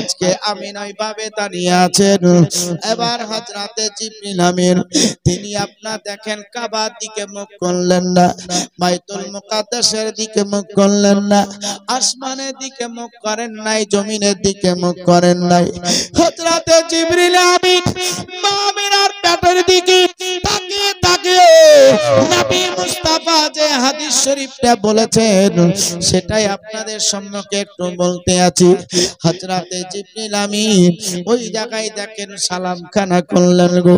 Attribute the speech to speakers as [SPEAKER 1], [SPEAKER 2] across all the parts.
[SPEAKER 1] আজকে আমিন ওইভাবে দাঁড়িয়ে আছেন। এবার হযরতে জিবরিল আমিন তিনি আপনার দেখেন কাবার দিকে মুখ করলেন না, বাইতুল মুকাদ্দাসের দিকে মুখ করলেন না, আসমানের দিকে মুখ করেন নাই, জমিনের দিকে মুখ করেন নাই। হযরতে জিবরিল আমিন মা আমিনার পেটের দিকে তাকিয়ে তাকিয়ে নবী মুস্তাফা যে হাদিস শরীফটা বলেছেন সেটাই আপনাদের সম্মুখে একটু বলতে আছি। হযরতে জিবরিল আমিন ওই জায়গায় দেখেন সালাম খানা করলেন গো,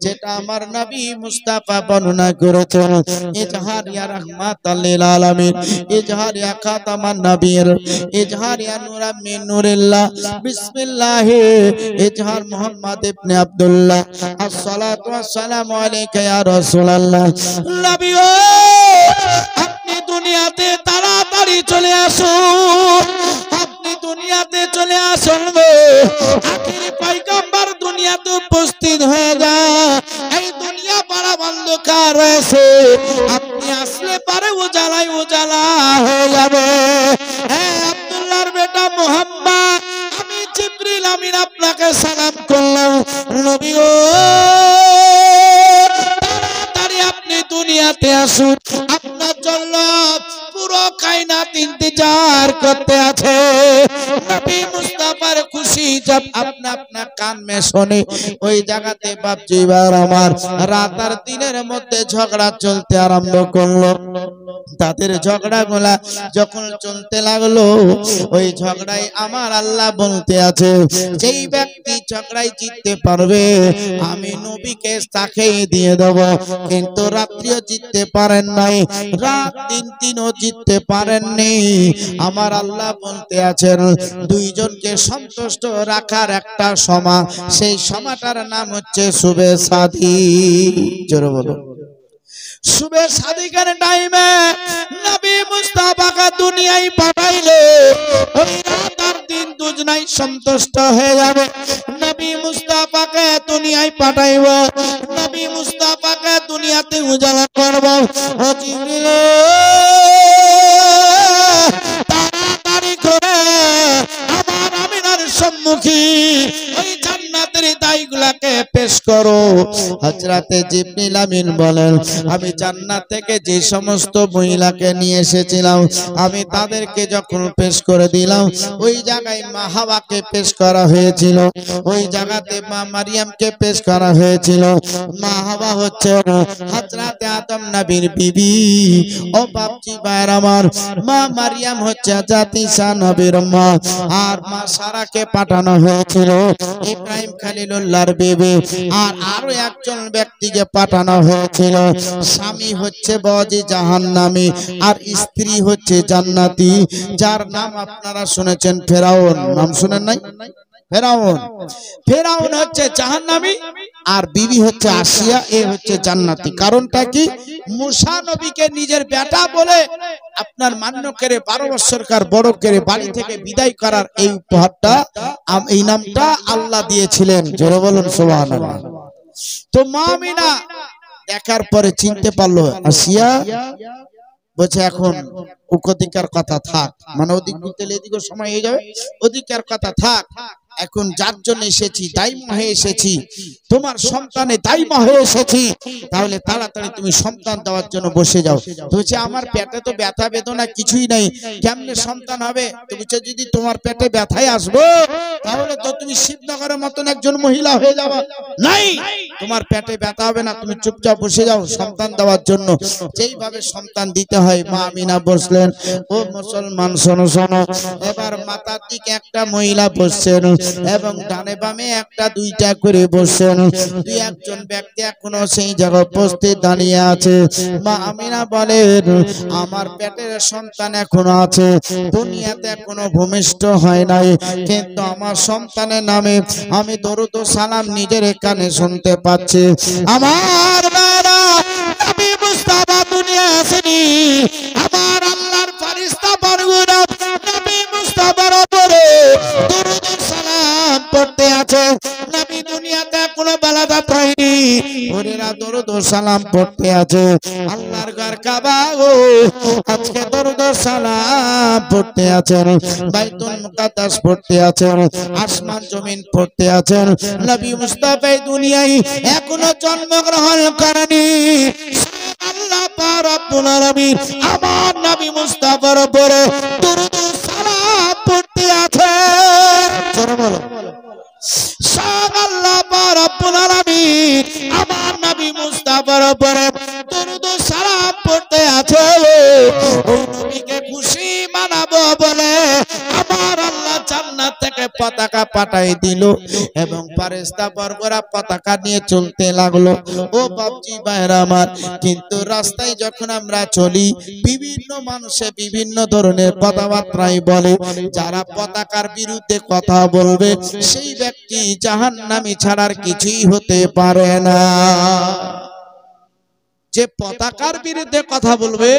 [SPEAKER 1] যেটা আমার নবী মুস্তাফা বর্ণনা করেছেন। ইজহার ইয়া রাহমাতাল লিল আলামিন, ইজহার ইয়া খাতামান নবীর, ইজহার ইয়া নূরাম মিন নূরিল্লাহ, বিসমিল্লাহ ইজহার মুহাম্মদ ইবনে আব্দুল্লাহ, আসসালাতু ওয়াসসালামু আলাইকা ইয়া রাসূলুল্লাহ। নবী ও আপনি দুনিয়াতে তাড়াতাড়ি চলে আসুন, আপনি দুনিয়াতে চলে আসুন গো, আখির পয়গম্বর দুনিয়াতে উপস্থিত হয়ে যায়। এই দুনিয়া বড় অন্ধকার রয়েছে, আপনি আসলে পারে উজালাই উজালা হয়ে যাবে। হ্যাঁ আব্দুল্লাহর বেটা মুহাম্মদ, আমি জিবরিল আমিন আপনাকে সালাম করলাম। নবী ও তাড়াতাড়ি আপনি দুনিয়াতে আসুন, আপনার জন্য পুরো কায়নাত ইন্তজার করতে আছে। নবী মুস্তাফার খুশি জব আপনা আপনা কান মে শুনে, ওই জায়গাতে বাপজি বার আমার রাত আর দিনের মধ্যে ঝগড়া চলতে আরম্ভ করলো। তাদের ঝগড়াগুলা যখন চলতে লাগলো, ওই ঝগড়ায় আমার আল্লাহ বলতে আছে যেই ব্যক্তি ঝগড়ায় জিততে পারবে আমি নবীকে তাকেই দিয়ে দেব। কিন্তু রাত্রিও জিততে পারেন নাই, রাত দিনও জিততে পারেননি। আমার আল্লাহ বলতে আছেন দুইজনকে সন্তুষ্ট রাখার একটা সমা, সেই সমাটার নাম হচ্ছে শুবে সাদি। জোরে বলো শুবে সাদিকের টাইমে নবী মুস্তাফাকে দুনিয়ায় পাঠাইলে ওই রাত আর দিন দুজনাই সন্তুষ্ট হয়ে যাবে। নবী মুস্তাফাকে দুনিয়ায় পাঠাইব, নবী মুস্তাফাকে দুনিয়াতে উজালা করব। ও জিবরিল তাড়াতাড়ি করে আমার আমিনার সম্মুখী ওই জান্নাতের দাইগুলাকে পেশ করো। হযরতে জিবরিল আমিন বলেন আমি জান্নাত থেকে যে সমস্ত মহিলাকে নিয়ে এসেছিলাম আমি তাদেরকে যখন পেশ করে দিলাম, ওই জায়গায় মা হাওয়াকে পেশ করা হয়েছিল, ওই জায়গাতে মা মারিয়ামকে পেশ করা হয়েছিল। মা হাওয়া হচ্ছে হযরতে আদম নবীর বিবি। ও বাপজি ভাইরা আমার, মা মারিয়াম হচ্ছে জাতিসা নবীর মা। আর মা সারাকে পাঠানো হয়েছিল ইব্রাহিম খলিলুল্লাহর বিবি। আর আরো একজন ব্যক্তিকে পাঠানো হয়েছিল, স্বামী হচ্ছে বজি জাহান্নামী আর স্ত্রী হচ্ছে জান্নাতি, যার নাম আপনারা শুনেছেন ফেরাউন। নাম শুনেন নাই? ফেরাউন। ফেরাউন হচ্ছে জাহান্নামী আর বিবি হচ্ছে আসিয়া, এ হচ্ছে জান্নাতি। কারণটা কি? মুসা নবীকে নিজের বেটা বলে আপনার মান্য করে 12 বছরকার বড় করে বাড়ি থেকে বিদায় করার এই উপহারটা, এই নামটা আল্লাহ দিয়েছিলেন। জোরে বলুন সুবহানাল্লাহ। তো মা আমিনা দেখার পরে চিনতে পারলো আসিয়া, বলছে এখন ওদিকার কথা থাক, মানে ওদিক বলতে এদিকে সময় হয়ে যাবে, ওদিকার কথা থাক। এখন যার জন্য এসেছি দায়মা হয়ে এসেছি, তোমার সন্তানে দায়মা হয়ে এসেছি, তাহলে তাড়াতাড়ি তুমি সন্তান দেওয়ার জন্য বসে যাও। তো বলছে আমার পেটে তো ব্যথা বেদনা কিছুই নাই, কেমনে সন্তান হবে? তো বলছে যদি তোমার পেটে ব্যথাই আসবো তাহলে তো তুমি শিবনগরের মতন একজন মহিলা হয়ে যাবে। নাই, তোমার পেটে ব্যথা হবে না, তুমি চুপচাপ বসে যাও সন্তান দেওয়ার জন্য। যেইভাবে সন্তান দিতে হয় মা আমিনা বসলেন। ও মুসলমান শোনো শোনো, এবার মাথার দিকে একটা মহিলা বসছেন এবং ডানে বামে একটা দুইটা করে বসছেন। দুই একজন ব্যক্তি এখনো সেই জায়গায় উপস্থিত দাঁড়িয়ে আছে। মা আমিনা বলেন আমার পেটের সন্তান এখনো আছে, দুনিয়াতে এখনো ভূমিষ্ঠ হয় নাই, কিন্তু আমার সন্তানের নামে আমি দরুদ ও সালাম নিজের কানে শুনতে পাচ্ছি। আমার বাবা নবী মুস্তাফা দুনিয়া আসেনি, আমার আল্লাহর ফেরেশতা বরগুনা নবী মুস্তাফার উপরে দরুদ ও সালাম পড়তে আছে। নবী দুনিয়াতে কোনো বালাদাত হয়নি, ওরেরা দরুদ ও সালাম পড়তে আছে আল্লাহর ঘর কাবা গো আজকে দরুদ ও সালাম পড়তে আছেন বাইতুল মুকাদ্দাস পড়তে আছেন আসমান জমিন পড়তে আছেন নবী মুস্তাফা এই দুনিয়ায় এখনো জন্মগ্রহণ করেনি আল্লাহ পাক রব্বুল আলামিন আমার নবী মুস্তাফার উপরে দরুদ ও সালাম পড়তে আছে জোরে বলো আল্লাহ পাক রব্বুল আলামিন আমার নবী মুস্তাফার উপরে দরুদ ও সালাম পড়তে আছে ওই নবীকে খুশি মানাবো বলে আমার আল্লাহ জান্নাত থেকে পতাকা পাঠাই দিল এবং ফেরেশতা বর্গরা পতাকা নিয়ে চলতে লাগলো ও বাপজি ভাইরা আমার কিন্তু রাস্তায় যখন আমরা চলি বিভিন্ন মানুষে বিভিন্ন ধরনের কথাবার্তাই বলে যারা পতাকার বিরুদ্ধে কথা বলবে সেই ব্যক্তি জাহান্নামী ছাড়ার কিছুই হতে পারে না যে পতাকার বিরুদ্ধে কথা বলবে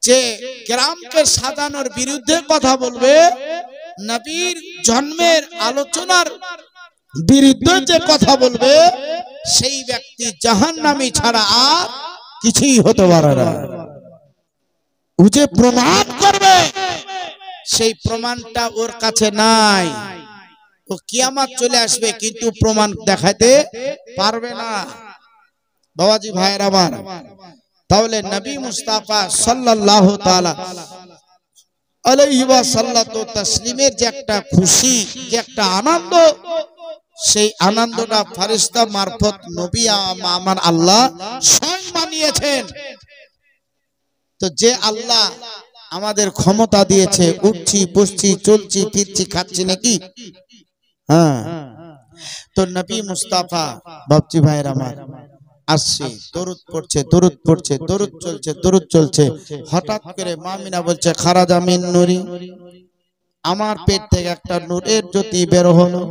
[SPEAKER 1] যে গ্রামকে সাজানোর বিরুদ্ধে কথা বলবে নবীর জন্মের আলোচনার বিরুদ্ধে যে কথা বলবে সেই ব্যক্তি জাহান্নামী ছাড়া আর কিছুই হতে পারে না ও যে প্রমাণ করবে সেই প্রমাণটা ওর কাছে নাই ও কিয়ামত চলে আসবে কিন্তু প্রমাণ দেখাতে পারবে না বাবাজি ভাইরা আমার তাহলে নবী মুস্তাফা সাল্লাল্লাহু তাআলা আলাইহি ওয়া সাল্লাতু তাসলিমের যে একটা খুশি যে একটা আনন্দ সেই আনন্দটা ফেরেশতা মারফত নবী আমার আল্লাহ স্বয়ং বানিয়েছেন তো যে আল্লাহ আমাদের ক্ষমতা দিয়েছে উঠছি বসছি চলছি ফিরছি খাচ্ছি নাকি হ্যাঁ তো নবী মুস্তাফা বাপজি ভাইরা আমার আসছে দরুদ পড়ছে দরুদ পড়ছে দরুদ চলছে হঠাৎ করে মামিনা বলছে খারাজা মিন নূরি আমার পেট থেকে একটা নূরের জ্যোতি বের হলো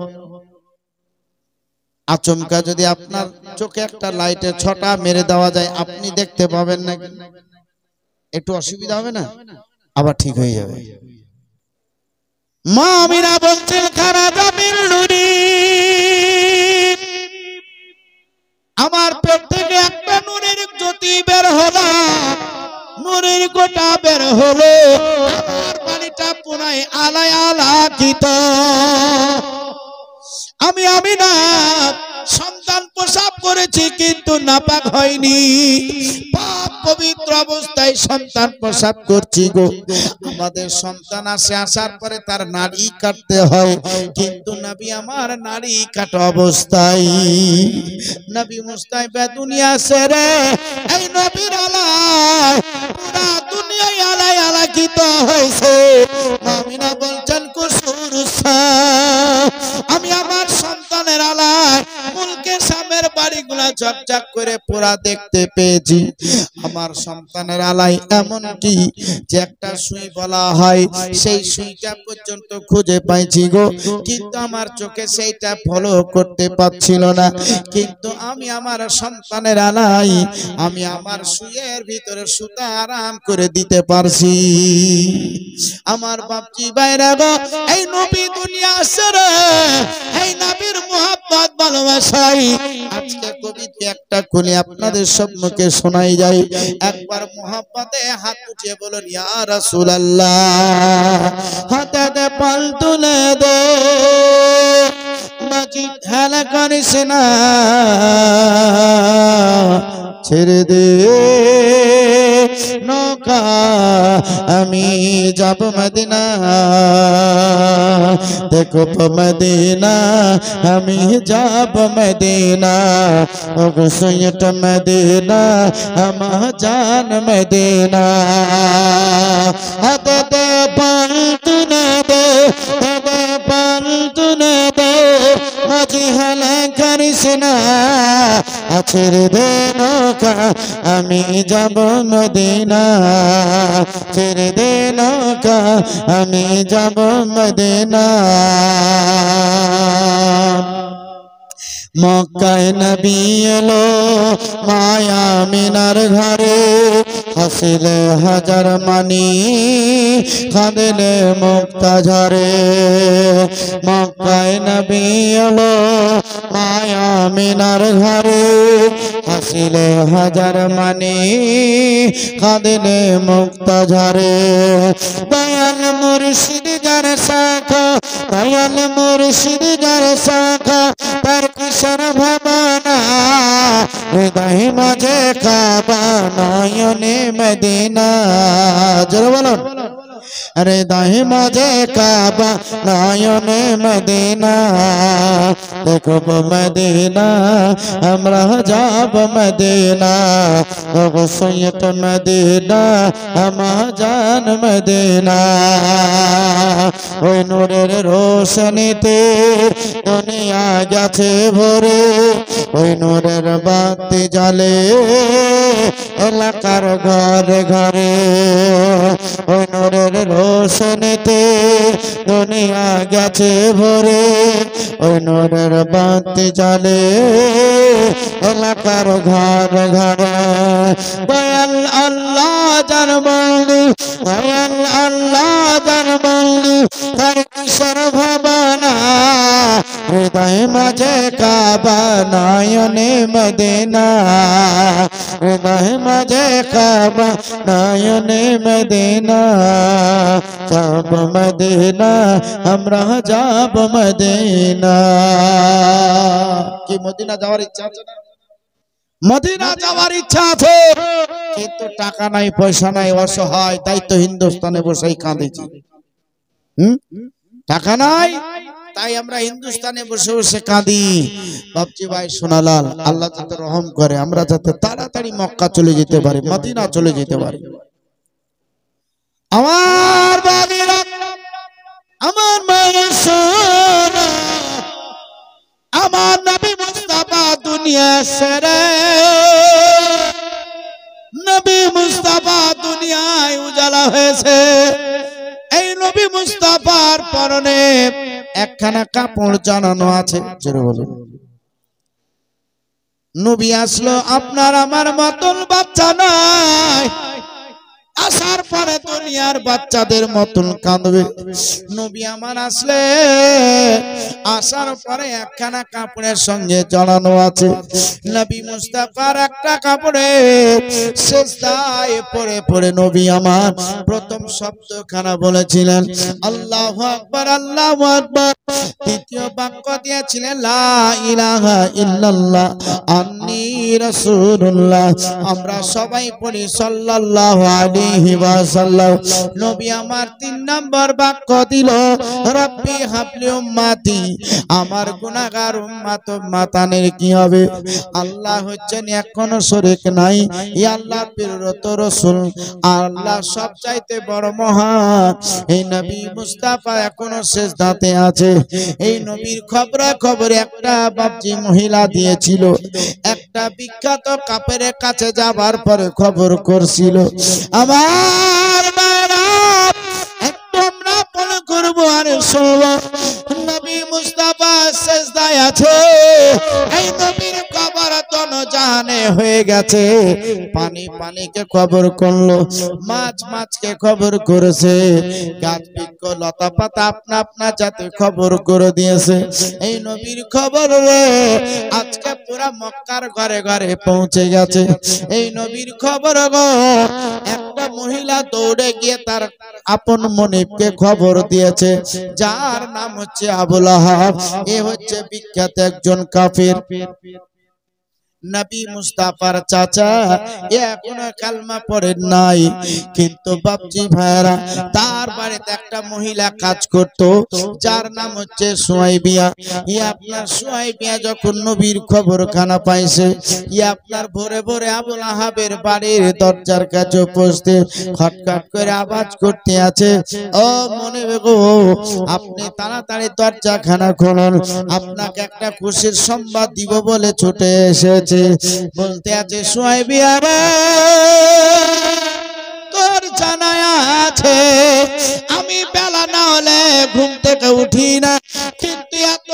[SPEAKER 1] আচমকা যদি আপনার চোখে একটা লাইটের ছটা মেরে দেওয়া যায় আপনি দেখতে পাবেন না একটু অসুবিধা হবে না আবার ঠিক হয়ে যাবে মামিনা বলছেন খারাজা মিন নূরি আমার পেট থেকে একটা নূরের জ্যোতি বের হলো নূরের গোটা বের হলো আমার পানিটা পুনায় আলায় আলাকিত আমি না সন্তান প্রসব করেছি কিন্তু নাপাক হয়নি পাপ পবিত্র অবস্থায় সন্তান প্রসব করছি গো আমাদের সন্তান আসার পরে তার নাড়ি কাটতে হয় কিন্তু নবী আমার নাড়ি কাটা অবস্থায় নবী মুস্তাফা দুনিয়া ছেড়ে এই নবীর আলায় পুরা দুনিয়ায় আলায় আলাকিত হয়েছে মামিনা বলছেন কুসুর আমি আমার সন্তানের আলায় মুলকের সামের বাড়িগুলা ঝকঝক করে পুরা দেখতে পেয়েছি আমার সন্তানের আলায় এমন কি যে একটা সুই বলা হয় সেই সুইটা পর্যন্ত খুঁজে পাইছি গো কিন্তু আমার চোখে সেইটা ফলো করতে পারছিল না কিন্তু আমি আমার সন্তানের আলায় আমি আমার সুইয়ের ভিতরে সুতা আরাম করে দিতে পারছি আমার বাপজি ভাইরা গো এই নবী দুনিয়া আসরে এই নবীর মুহাব্বত ভালোবাসাই আজকে কবিতা একটা খুলে আপনাদের সম্মুখে শোনাই যায় একবার মুহাব্বতে হাত উঠিয়ে বলুন ইয়া রাসূলুল্লাহ হাতে পাল তুলে দে মাজিদ হেলা করিস না ছেড়ে দে নৌকা আমি যাব মদিনা দেখো মদিনা আমি যাব মদিনা ও সৈয়দ মদিনা আমার জান মদিনা হাতে পাল তুলে দে পাল তুলে দে মাঝি হেলা করিস না ছেড়ে দে নৌকা আমি যাব মদিনা ছেড়ে দে নৌকা আমি যাব মদিনা মক্কায় নবী এলো মায়া মিনার ঘরে হাসিলে হাজার মানি কাঁদিলে মুক্তা ঝরে মক্কায় নবী এলো মায়া আমিনার ঘরে হাসিলে হাজার মানি কাঁদিলে মুক্ত ঝরে দয়াল মুর্শিদ যার শাখা দয়াল মুর্শিদ যার শাখা তার কিশোর ভাবনা হৃদয় মাঝে কাবা নয়নে মদিনা জোরে বলুন হৃদয় মাঝে কাবা নয়নে মদিনা দেখব মদিনা আমরা যাব মদিনা অবশ্যই তো মদিনা আমার জান মদিনা ওই নূরের রোশনীতে দুনিয়া গেছে ভরে ওই নূরের বাতি জ্বলে এলাকার ঘরে ঘরে ওই নূরের রোশনীতে দুনিয়া গেছে ভরে ওই নূরের বাতি জ্বলে এলাকার ঘরে ঘরে দয়াল আল্লাহ যার বন্ধু দয়াল আল্লাহ যার বন্ধু তার কিশোর ভাবনা হৃদয় মাঝে কাবা নয়নে মদিনা হৃদয় মাঝে কাবা নয়নে মদিনা যাব মদিনা আমরা যাব মদিনা কি মদিনা যাওয়ার ইচ্ছা আছে না মদিনা যাওয়ার ইচ্ছা আছে কিন্তু টাকা নাই পয়সা নাই অসহায় তাই তো হিন্দুস্তানে বসেই কাঁদেছি টাকা নাই তাই আমরা হিন্দুস্তানে বসে বসে কাঁদি বাপজি ভাই সোনালাল আল্লাহ যাতে রহম করে আমরা যাতে তাড়াতাড়ি মক্কা চলে যেতে পারি মদিনা চলে যেতে পারি আমার বাবিরা আমার মায়ের সোনা আমার নবী মুস্তাফা দুনিয়া সেরে নবী মুস্তাফা দুনিয়ায় উজালা হয়েছে এই নবী মুস্তাফার পরনে একখানা কাপড় জানানো আছে জোরে বলুন নবী আসলো আপনার আমার মতন বাচ্চা নাই আসার পরে দুনিয়ার বাচ্চাদের মতন কাঁদবে নবী আমার আসলে আসার পরে একখানা কাপড়ের সঙ্গে জড়ানো আছে নবী মুস্তাফার একটা কাপড়ে সিজদায় পড়ে পড়ে নবী আমার প্রথম শব্দখানা বলেছিলেন আল্লাহু আকবার আল্লাহু আকবার দ্বিতীয় বাক্য দিয়েছিলেন লা ইলাহা ইল্লাল্লাহ আন্নী রাসূলুল্লাহ আমরা সবাই পড়ি সাল্লাল্লাহু আলাইহি ওয়াসাল্লাম নবী আমার 3 নম্বর বাক্য দিল রব্বি হাবলি উম্মতি আমার গুনাহগার উম্মত মাতানের কি হবে আল্লাহ হচ্ছেন এক কোন শরীক নাই ইয়া আল্লাহ প্রিয়ত রাসূল আল্লাহ সবচাইতে বড় মহান এই নবী মুস্তাফা এখনো সিজদাতে আছে এই নবীর খবরে একটা বাপজি মহিলা দিয়েছিল একটা বিখ্যাত কাফেরের কাছে যাবার পরে খবর করছিল আমার বাবা একদম না পড়ে করব আর শুনলো নবী মুস্তাফা সিজদায় আছে এই নবীর কবর তন জাহানে হয়ে গেছে পানি পানিকে খবর করলো মাছ মাছকে খবর করেছে গাছ বৃক্ষ লতা পাতা আপনা আপনা জাতে খবর করে দিয়েছে এই নবীর খবর আজকে পুরা মক্কার ঘরে ঘরে পৌঁছে গেছে এই নবীর খবর গো একটা মহিলা দৌড়ে গিয়ে তার আপন মনিবকে খবর দিয়েছে যার নাম হচ্ছে আবু লাহাব এ হচ্ছে বিখ্যাত একজন কাফির নবী মুস্তাফার চাচা এখনো কালমা পড়েন নাই কিন্তু বাপজি ভাইরা তার বাড়িতে একটা মহিলা কাজ করত যার নাম হচ্ছে সুয়াইবিয়া আপনার সুয়াইবিয়া যখন নবীর খবর খানা পাইছে আপনার ভোরে ভোরে আবু লাহাবের বাড়ির দরজার কাছে উপস্থিত খটখট করে আওয়াজ করতে আছে ও মনে গো আপনি তাড়াতাড়ি দরজা খানা খুলুন আপনাকে একটা খুশির সংবাদ দিব বলে ছুটে এসেছে বলতে আছে সুয়াইবিয়া রে তোর জানা আছে আমি বেলা না হলে ঘুম থেকে উঠি না কিন্তু এত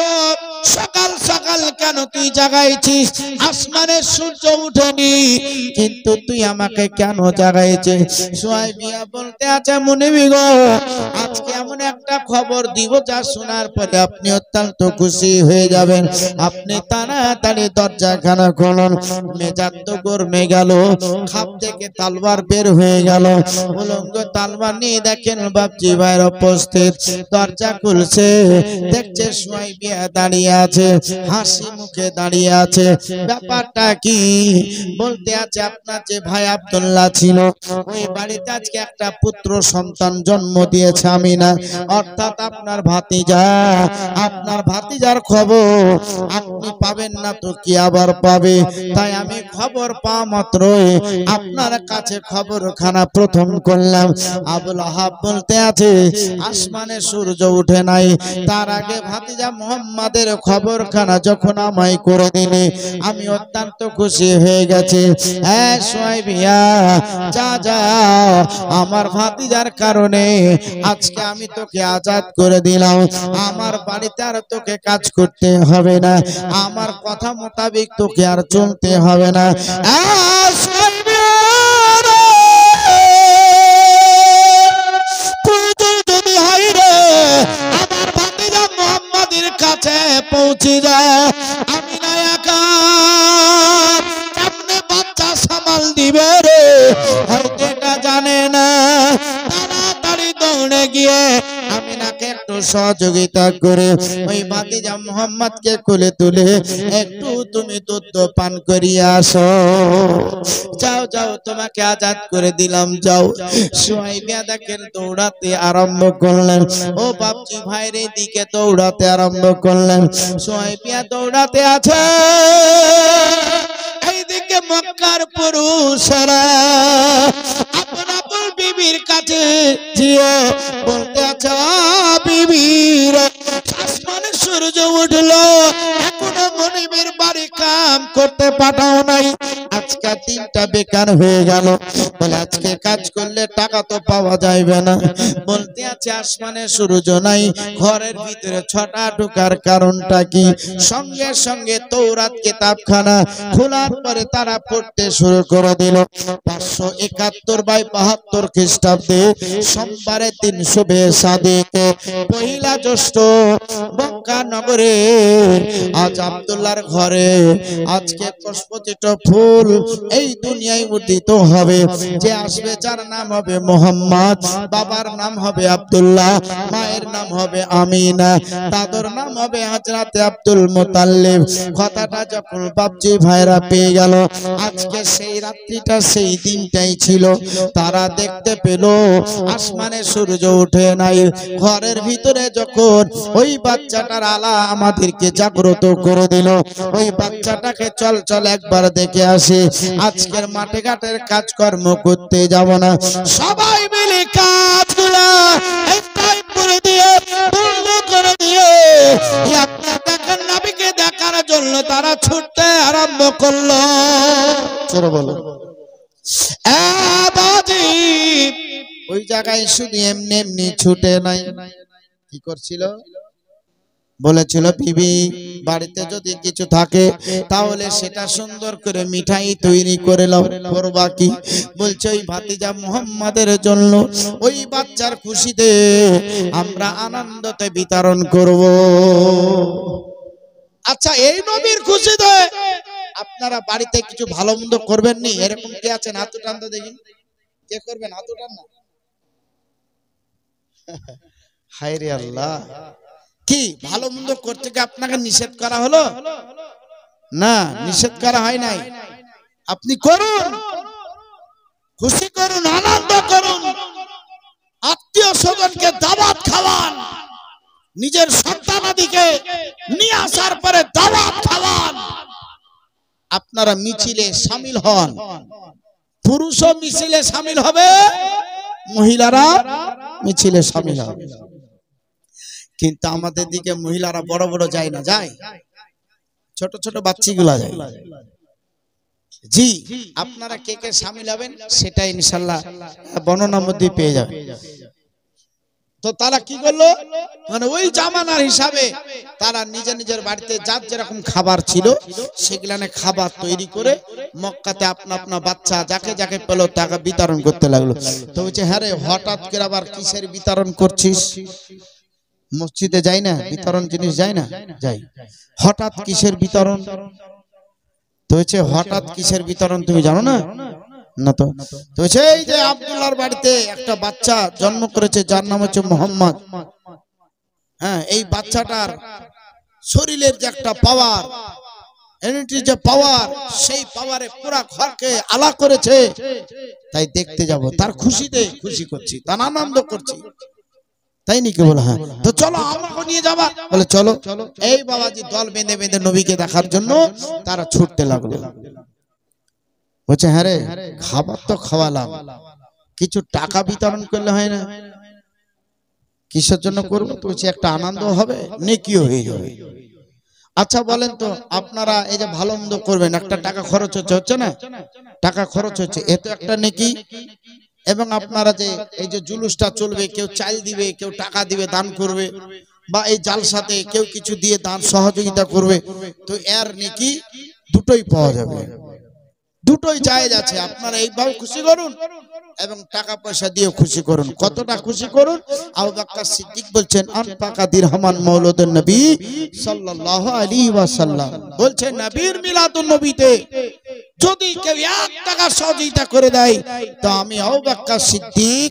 [SPEAKER 1] সকাল সকাল কেন তুই জাগাইছিস? আসমানের সূর্য উঠেনি, কিন্তু তুই আমাকে কেন জাগাইছিস? সুহাইবিয়া বলতে আছে, মুনিবি গো, আজকে এমন একটা খবর দিব যা শোনার পরে আপনি অত্যন্ত খুশি হয়ে যাবেন। আপনি তাড়াতাড়ি দরজাখানা খুলুন। মেজাজ তো গরমে গেল, খাপ থেকে তালবার বের হয়ে গেল। উলঙ্গ তালবার নিয়ে দেখেন বাপজি ভাইয়ের উপস্থিত। দরজা খুলছে, দেখছে সুহাইবিয়া দাঁড়িয়ে আছে, হাসি মুখে দাঁড়িয়ে আছে। ব্যাপারটা কি? বলতে আছে, আপনার যে ভাই আব্দুল্লাহ ছিল, ওই বাড়িতে আজকে একটা পুত্র সন্তান জন্ম দিয়েছে আমিনা, অর্থাৎ আপনার ভাতিজা। আপনার ভাতিজার খবর আপনি পাবেন না তো কি আবার পাবে? তাই আমি খবর পাওয়া মাত্রই আপনার কাছে খবরখানা প্রথম করলাম। আবুল আহাব বলতে আছে, আসমানে সূর্য উঠে নাই, তার আগে ভাতিজা মুহাম্মাদের খবরখানা যখন আমায় করে দিলে আমি অত্যন্ত খুশি হয়ে গেছে। হ্যাঁ সুহাইবিয়া, যা যা, আমার ভাতিজার কারণে আজকে আমি তোকে আজাদ করে দিলাম। আমার বাড়িতে আর তোকে কাজ করতে হবে না, আমার কথা মোতাবেক তোকে আর চলতে হবে না। আমার ভাতিজা মুহাম্মাদের কাছে পৌঁছে যায়, আমি না একা, কেমনে বাচ্চা সামাল দিবে রে, হয়তো এটা জানে না। তাড়াতাড়ি দৌড়ে গিয়ে আমিনাকে একটু সহযোগিতা করে ওই ভাতিজা মুহাম্মদকে কোলে তুলে একটু তুমি দুধ পান করিয়ে আসো। যাও যাও, তোমাকে আজাদ করে দিলাম, যাও। সুহাইবিয়া দেখেন দৌড়াতে আরম্ভ করলেন। ও বাপজি ভাইয়ের দিকে দৌড়াতে আরম্ভ করলেন। সুহাইবিয়া দৌড়াতে আছে, এইদিকে মক্কার পুরুষেরা আপন আপন বিবির কাছে গিয়ে বলতে আছে, বিবির, আসমানে সূর্য উঠলো, এখনো মনিবের বাড়ি কাম করতে পাঠাও নাই, আজকে দিনটা বেকার হয়ে গেল। বলে আজকে কাজ করলে টাকা তো পাওয়া যাইবে না। বলতে আছে, আসমানে সূর্য নাই, ঘরের ভিতরে ছটা ঢোকার কারণটা কি? সঙ্গে সঙ্গে তৌরাত কিতাবখানা খোলার পরে তারা পড়তে শুরু করে দিল। 571/72 খ্রিস্টাব্দে সোমবারে 300 বেসাদিকে পহিলা জ্যৈষ্ঠ মক্কা নগরে আজ আব্দুল্লাহর ঘরে আজকে পুষ্পচিত ফুল এই দুনিয়ায় উদিত হবে। যে আসবে যার নাম হবে মোহাম্মদ, বাবার নাম হবে আব্দুল্লাহ, মায়ের নাম হবে আমিনা, দাদুর নাম হবে হযরত আব্দুল মুতাল্লিব। কথাটা যখন বাপজি ভাইরা পেয়ে গেল, আজকে সেই রাত্রিটা সেই দিনটাই ছিল। তারা দেখতে পেল আসমানে সূর্য উঠে নাই। ঘরের ভিতরে যখন ওই বাচ্চাটার আলা আমাদেরকে জাগ্রত করে দিল, ওই বাচ্চাটাকে চল চল একবার দেখে আসে। আজকের মাঠে ঘাটের কাজকর্ম করতে যাব না, সবাই মিলে কাজগুলা একটাই করে দিয়ে পূর্ণ করে দিয়ে আপনার দেখেন নবীকে দেখার জন্য তারা ছুটতে আরম্ভ করলো। চলো বলো, ওই জায়গায় শুধু এমনি এমনি ছুটে নাই, কি করছিল? বলেছিল, বিবি বাড়িতে যদি কিছু থাকে তাহলে সেটা সুন্দর করে মিঠাই তৈরি করে নাও। করবা কি? বলছে ওই ভাতিজা মুহাম্মাদের জন্য ওই বাচ্চার খুশিতে আমরা আনন্দতে বিতরণ করব। আচ্ছা, এই নবীর খুশিতে আপনারা বাড়িতে কিছু ভালো মন্দ করবেন নি? এরকম কি আছেন? হাত টান তো দেখি, কে করবেন? হাত টান না। হায় রে আল্লাহ, কি ভালো মন্দ করতে কি আপনাকে নিষেধ করা হলো? না, নিষেধ করা হয় নাই। আপনি করুন, খুশি করুন, আনন্দ করুন, আত্মীয় স্বজনকে দাওয়াত খাওয়ান, নিজের সন্তানাদিকে নিয়ে আসার পরে দাওয়াত খাওয়ান। আপনারা মিছিলে শামিল হন, পুরুষও মিছিলে শামিল হবে, মহিলারা মিছিলে শামিল হবে। কিন্তু আমাদের দিকে মহিলারা বড় বড় যায় না, যায় ছোট ছোট বাচ্চাগুলা যায়। জি, আপনারা কে কে শামিল হবেন সেটা ইনশাআল্লাহ বর্ণনার মধ্যে পেয়ে যাবেন। তো তারা কি করলো, মানে ওই জামানার হিসাবে তারা নিজের নিজের বাড়িতে যার যেরকম খাবার ছিল সেগুলানে খাবার তৈরি করে মক্কাতে আপনা আপনা বাচ্চা যাকে যাকে পেলো তাকে বিতরণ করতে লাগলো। তো বলছে হ্যাঁ রে, হঠাৎ করে আবার কিসের বিতরণ করছিস? মসজিদে যাই না বিতরণ জিনিস, যায় না, যাই, হঠাৎ কিসের বিতরণ? তো হচ্ছে হঠাৎ কিসের বিতরণ তুমি জানো না? না তো। তো সেই যে আব্দুল্লাহর বাড়িতে একটা বাচ্চা জন্ম করেছে যার নাম হচ্ছে মোহাম্মদ। হ্যাঁ, এই বাচ্চাটার শরীরের যে একটা পাওয়ার, এনার্জি যে পাওয়ার, সেই পাওয়ারে পুরা ঘরকে আলা করেছে। তাই দেখতে যাব, তার খুশিতে খুশি করছি, তার আনন্দ করছি। তাই নাকি? বলে হ্যাঁ। তো চলো আমাকে নিয়ে যাবা। বলে চলো। এই বাবাজি দল বেঁধে বেঁধে নবীকে দেখার জন্য তারা ছুটতে লাগলো। বলছে হ্যাঁ রে, খাবার তো খাওয়ালাম, কিছু টাকা বিতরণ করলে হয় না? কিসের জন্য করবো? তো বলছে একটা আনন্দ হবে, নেকিও হয়ে যাবে। আচ্ছা বলেন তো, আপনারা এই যে ভালো মন্দ করবেন, একটা টাকা খরচ হচ্ছে না? টাকা খরচ হচ্ছে, এ তো একটা নেকি। এবং আপনারা যে এই যে জুলুসটা চলবে, কেউ চাল দিবে, কেউ টাকা দিবে, দান করবে, বা এই জালসাতে কেউ কিছু দিয়ে দান সহযোগিতা করবে, তো এর নেকি দুটোই পাওয়া যাবে, দুটোই জায়েজ আছে। আপনারা এইভাবে খুশি করুন এবং টাকা পয়সা দিয়ে খুশি করুন। কতটা খুশি করুন? আবু বকর সিদ্দিক বলছেন আনফাকা দিরহামান মাওলাদুন নবী সাল্লাল্লাহু আলাইহি ওয়াসাল্লাম, বলছেন নবীর মিলাদুন নবীতে যদি কেউ 1 টাকা সহযোগিতা করে দেয়, তো আমি আবু বকর সিদ্দিক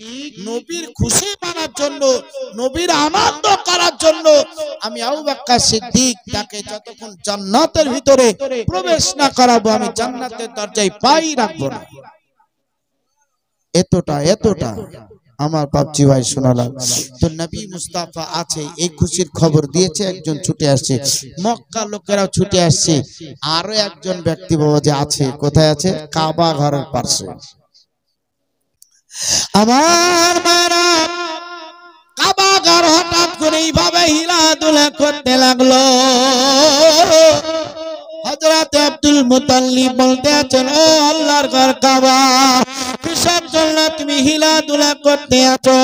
[SPEAKER 1] নবীর খুশি মানার জন্য, নবীর আনন্দ করার জন্য, আমি আবু বকর সিদ্দিক তাকে যতক্ষণ জান্নাতের ভিতরে প্রবেশ না করাবো, আমি জান্নাতের দরজায় পাই রাখবো না। এতটা এতটা আমার বাপজি ভাই শোনালাম। তো নবী মুস্তাফা আছে, এই খুশির খবর দিয়েছে, একজন ছুটে আসছে, মক্কা লোকেরাও ছুটে আসছে। আরো একজন ব্যক্তি বাবা যে আছে, কোথায় আছে? কাবা ঘরের পাশে। আমার মারা কাবা ঘর হঠাৎ করে এইভাবে হিলাদুলা করতে লাগলো। হযরত আব্দুল মুতাল্লিব বলতে আছেন, ও আল্লাহর ঘর কাবা, কিসের জন্য তুমি হিলাদুলা করতে আছো?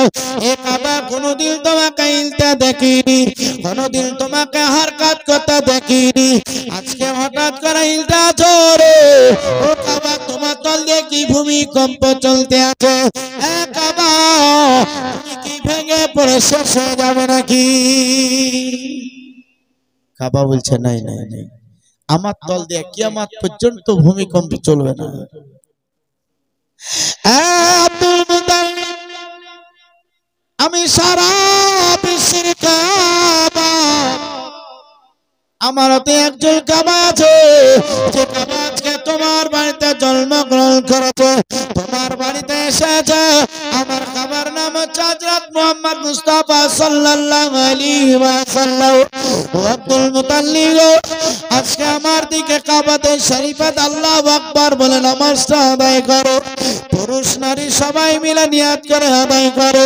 [SPEAKER 1] এ কাবা কোনদিন তোমাকে হিলতে দেখিনি, কোনদিন তোমাকে হারকাত করতে দেখিনি, আজকে হঠাৎ করে হিলতে আছো রে। ও কাবা, তোমার তল দিয়ে কি ভূমিকম্প চলতে আছে? এ কাবা, তুমি কি ভেঙে পড়ে শেষ হয়ে যাবে নাকি? কাবা বলছে নাই নাই নাই, আমার তল দিয়ে কিয়ামত পর্যন্ত ভূমিকম্প চলবে না। আব্দুল মুতাল্লিব, আমি সারা বিশ্বের কাবা, আমার হাতে একজন কাবা আছে, যে কাবা আজকে তোমার বাড়িতে জন্মগ্রহণ করেছে, তোমার বাড়িতে এসেছে। আমার কাবার নাম হচ্ছে হযরত মুহাম্মদ মুস্তাফা সাল্লাল্লাহু আলাইহি ওয়াসাল্লাম। ও আব্দুল মুতাল্লিব, আজকে আমার দিকে কাবাতে শরীফে আল্লাহু আকবার বলে নামাজটা আদায় করো। পুরুষ নারী সবাই মিলে নিয়াত করে আদায় করো।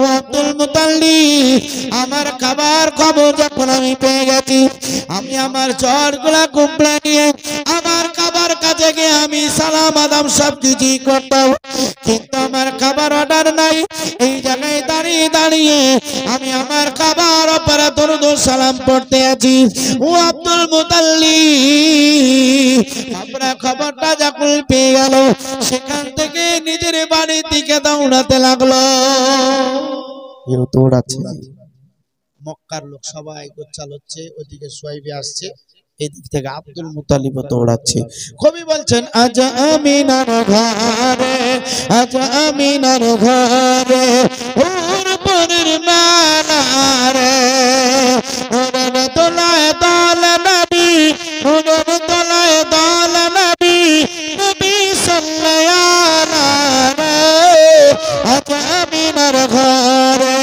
[SPEAKER 1] ও আব্দুল মুতাল্লিব, আমার কাবার খবর যখন আমি পেয়ে গেছি, আমি আমার জ্বরগুলা কুমড়ে নিয়ে আমার কাবার কাছে গিয়ে আমি সালাম আদাম সব কিছু করতাম, কিন্তু আমার কাবার অর্ডার নাই। এই জায়গায় দাঁড়িয়ে দাঁড়িয়ে আমি আমার কাবার উপরে দরুদ সালাম পড়তে আছি। ও আব্দুল মুতাল্লিব, আপনার খবরটা যখন পেয়ে গেল, সেখান থেকে নিজের বাড়ির দিকে দৌড়াতে লাগলো। দৌড়াচ্ছে, মক্কার লোক সবাই গোচ্ছাল হচ্ছে, ওইদিকে সুহাইব আসছে, এদিক থেকে আব্দুল মুতালিব দৌড়াচ্ছে। কবি বলছেন, আজ আমিনার ঘরে, আজ আমিনার ঘরে, ওর পরের মানারে, ওর তোলায় দল নবী, ওর তোলায় দল নবী, নবী সাল্লাল্লাহু আলাইহি, আজ আমিনার ঘরে,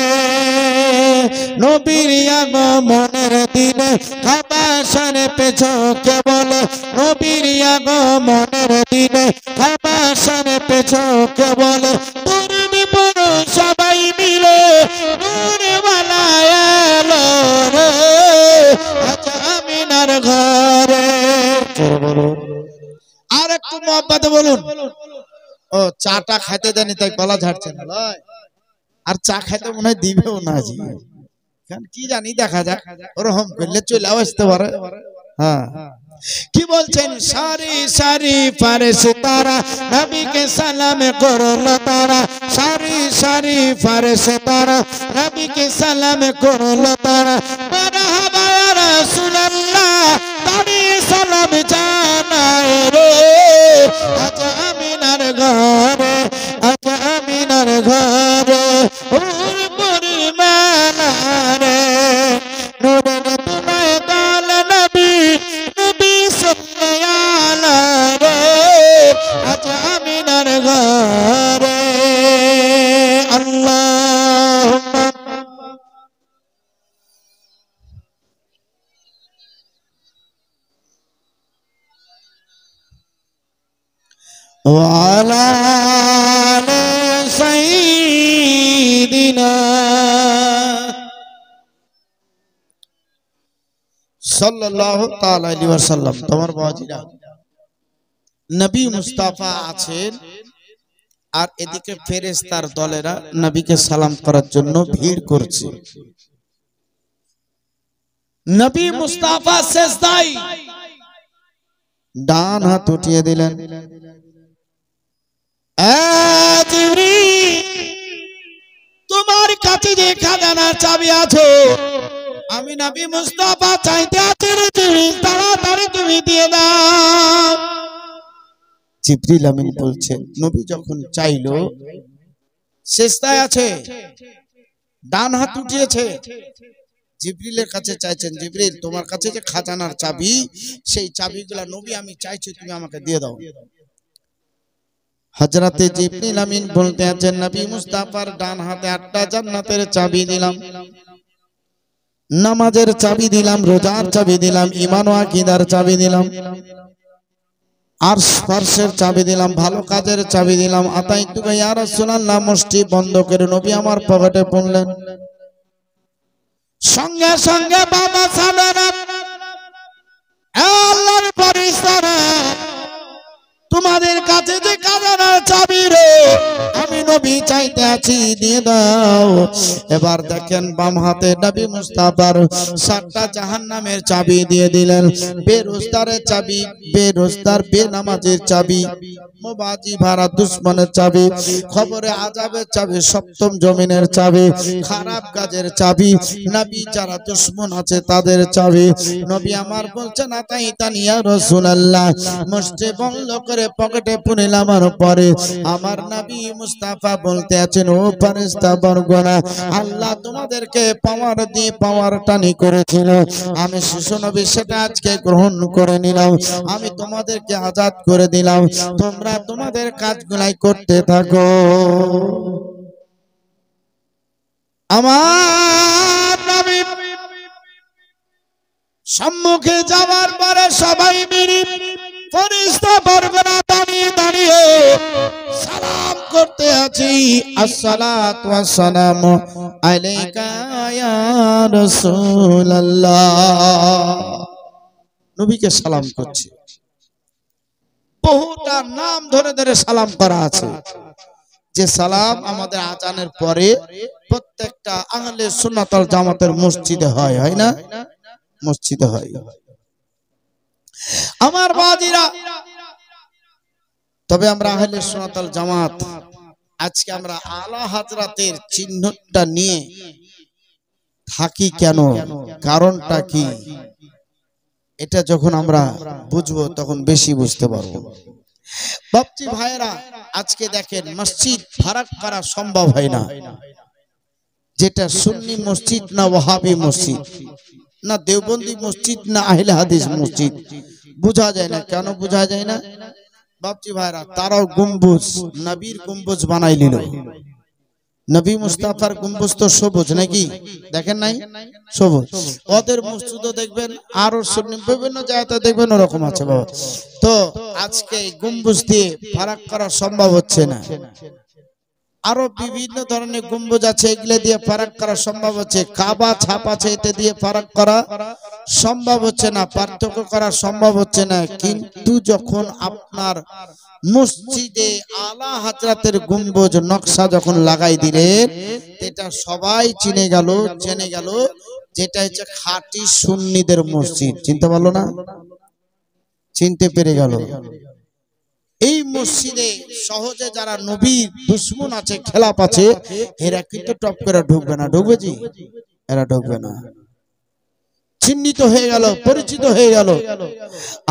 [SPEAKER 1] নবীর আগমনের দিনে কাবা শরীফে ঝুঁকে বলে, নবীর আগমনের দিনে কাবা শরীফে ঝুঁকে বলে, পূর্বে পড়ো সবাই মিলে, নূরওয়ালা এলো রে, আজ আমিনার ঘরে। আর একটু মহব্বতে বলুন। ও চাটা খাইতে দেনি তাই গলা ঝাড়ছে না। আর চা খাইতে মনে হয় দিবেও না জি, কারণ কি জানি দেখা যাক ওরকম করলে চলেও আসতে পারে। হ্যাঁ কি বলছেন, সারি সারি ফারেশতারা নবীকে সালাম করলো তারা, সারি সারি ফারেশতারা নবীকে সালাম করলো তারা, মারহাবা ইয়া রাসূলুল্লাহ দাঁড়িয়ে সালাম জানায় রে, আজ আমিনার ঘরে, আজ আমিনার ঘরে ওর পরিমালা রে, নূরের দুনায় দাল নবী নবী সাল্লাল্লাহু রে, আজ আমিনার ঘরে। আল্লাহুম্মা ওয়ালা আলি সাইয়্যিদিনা সাল্লাল্লাহু তাআলা আলাইহি ওয়াসাল্লাম। তোমার বাজিরা নবী মুস্তাফা আছেন আর এদিকে ফেরেশতার দলেরা নবীকে সালাম করার জন্য ভিড় করছে। নবী মুস্তাফা সিজদায় ডান হাত উঠিয়ে দিলেন, এ জিবরিল তোমার কাছে যে খাজানার চাবি আছে আমি নবী মুস্তাফা চাইতে আছি রে জিবরিল, তাড়াতাড়ি তুমি দিয়ে দাও। জিবরিল আমিন বলছেন, নবী যখন চাইলো সিজদায় আছে ডান হাত উঠিয়েছে, জিবরিলের কাছে চাইছেন, জিবরিল তোমার কাছে যে খাজানার চাবি সেই চাবিগুলা নবী আমি চাইছি তুমি আমাকে দিয়ে দাও। হযরতে জিবরিল আমিন বলতে আছেন, নবী মুস্তাফার ডান হাতে 8টা জান্নাতের চাবি দিলাম, নামাজের চাবি দিলাম, রোজার চাবি দিলাম, ঈমান ও আকীদার চাবি দিলাম, আর স্পর্শের চাবি দিলাম, ভালো কাজের চাবি দিলাম। আতাইতুকা ইয়া রাসূলুল্লাহ মুষ্টি বন্ধ করে নবী আমার পকেটে পুনলেন, সঙ্গে সঙ্গে বাবা সালানা আল্লাহর ফেরেশতারা তোমাদের কাছে যে খাজানার চাবি রে আমি নবী চাইতে আছি দিয়ে দাও। এবার দেখেন বাম হাতে নবী মুস্তাফার 7টা জাহান্নামের চাবি দিয়ে দিলেন, বেরোজদারের চাবি, বেরোজদার বেনামাজের চাবি, মুবাজি ভাড়া দুশ্মনের চাবি, খবরে আযাবের চাবি, সপ্তম জমিনের চাবি, খারাপ কাজের চাবি, নবী যারা দুশ্মন আছে তাদের চাবি। নবী আমার বলছেন আতাইতানি ইয়া রাসূলুল্লাহ মুষ্টি বন্ধ করে পকেটে পুনিলাম। আর পরে আমার নবী মুস্তাফা বলতে আছেন, ও ফেরেশতা বরগনা আল্লাহ তোমাদেরকে পাওয়ার দিয়ে পাওয়ার টানি করেছিল, আমি শিশু নবী সেটা আজকে গ্রহণ করে নিলাম, আমি তোমাদেরকে আজাদ করে দিলাম, তোমরা তোমাদের কাজগুলাই করতে থাকো। আমার নবী সম্মুখে যাওয়ার পরে সবাই মিলে ফেরেশতা বরগনা দাঁড়িয়ে দাঁড়িয়ে সালাম করতে আছি, আসসালাতু ওয়াসসালামু আলাইকা ইয়া রাসূলুল্লাহ। নবীকে সালাম করছি, বহুটা নাম ধরে ধরে সালাম করা আছে, যে সালাম আমাদের আজানের পরে প্রত্যেকটা আহলে সুন্নাত ওয়াল জামাতের মসজিদে হয়, হয় না? মসজিদে হয়। আমার বাজিরা, তবে আমরা আহলে সুন্নাত ওয়াল জামাত আজকে আমরা আলা হযরতের চিহ্নটা নিয়ে থাকি কেন, কারণটা কি, এটা যখন আমরা বুঝবো তখন বেশি বুঝতে পারবো। বাপজি ভাইরা আজকে দেখেন মসজিদ ফারাক করা সম্ভব হয় না, যেটা সুন্নি মসজিদ না ওয়াহাবি মসজিদ না দেওবন্দি মসজিদ না আহলে হাদিস মসজিদ, বোঝা যায় না। কেন বোঝা যায় না? বাপজি ভাইরা তারাও গম্বুজ, নবীর গম্বুজ বানাই নিল। নবী মুস্তাফার গম্বুজ তো সবুজ নাকি, দেখেন নাই সবুজ, ওদের মসজিদও দেখবেন আরো সুন্নি বিভিন্ন জায়গাতে দেখবেন ওরকম আছে বাবা। তো আজকে গম্বুজ দিয়ে ফারাক করা সম্ভব হচ্ছে না, আরো বিভিন্ন ধরনের গম্বুজ আছে এগুলো দিয়ে ফারাক করা সম্ভব হচ্ছে, কাবা ছাপ আছে এতে দিয়ে ফারাক করা সম্ভব হচ্ছে না, পার্থক্য করা সম্ভব হচ্ছে না। কিন্তু যখন আপনার মসজিদে আলা হযরতের গম্বুজ নকশা যখন লাগাই দিলেন, এটা সবাই জেনে গেল যেটা হচ্ছে খাঁটি সুন্নিদের মসজিদ। চিনতে পারলো না? চিনতে পেরে গেল। এই মসজিদে সহজে যারা নবীর দুশমন আছে, খেলাপ আছে, এরা কিন্তু টপ করে ঢুকবে না। ঢুকবে জি? এরা ঢুকবে না। চিহ্নিত হয়ে গেল, পরিচিত হয়ে গেল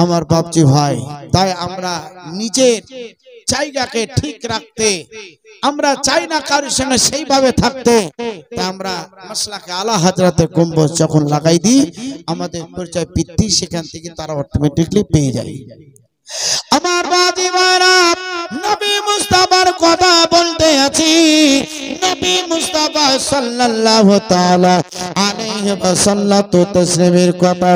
[SPEAKER 1] আমার বাপজি ভাই। তাই আমরা নিজের জায়গাকে ঠিক রাখতে, আমরা চাই না কারোর সঙ্গে সেইভাবে থাকতে। তা আমরা মাসলাকে আলা হযরতের গম্বুজ যখন লাগাই দিই, আমাদের পরিচয় বৃদ্ধি সেখান থেকে তারা অটোমেটিকলি পেয়ে যায়। আমার বাজি ভাইরা, নবী মুস্তাফার কথা বলতে আছি। নবী মুস্তাফা সাল্লাল্লাহু তাআলা আলাইহি ওয়াসাল্লাম তাসলিমের কথা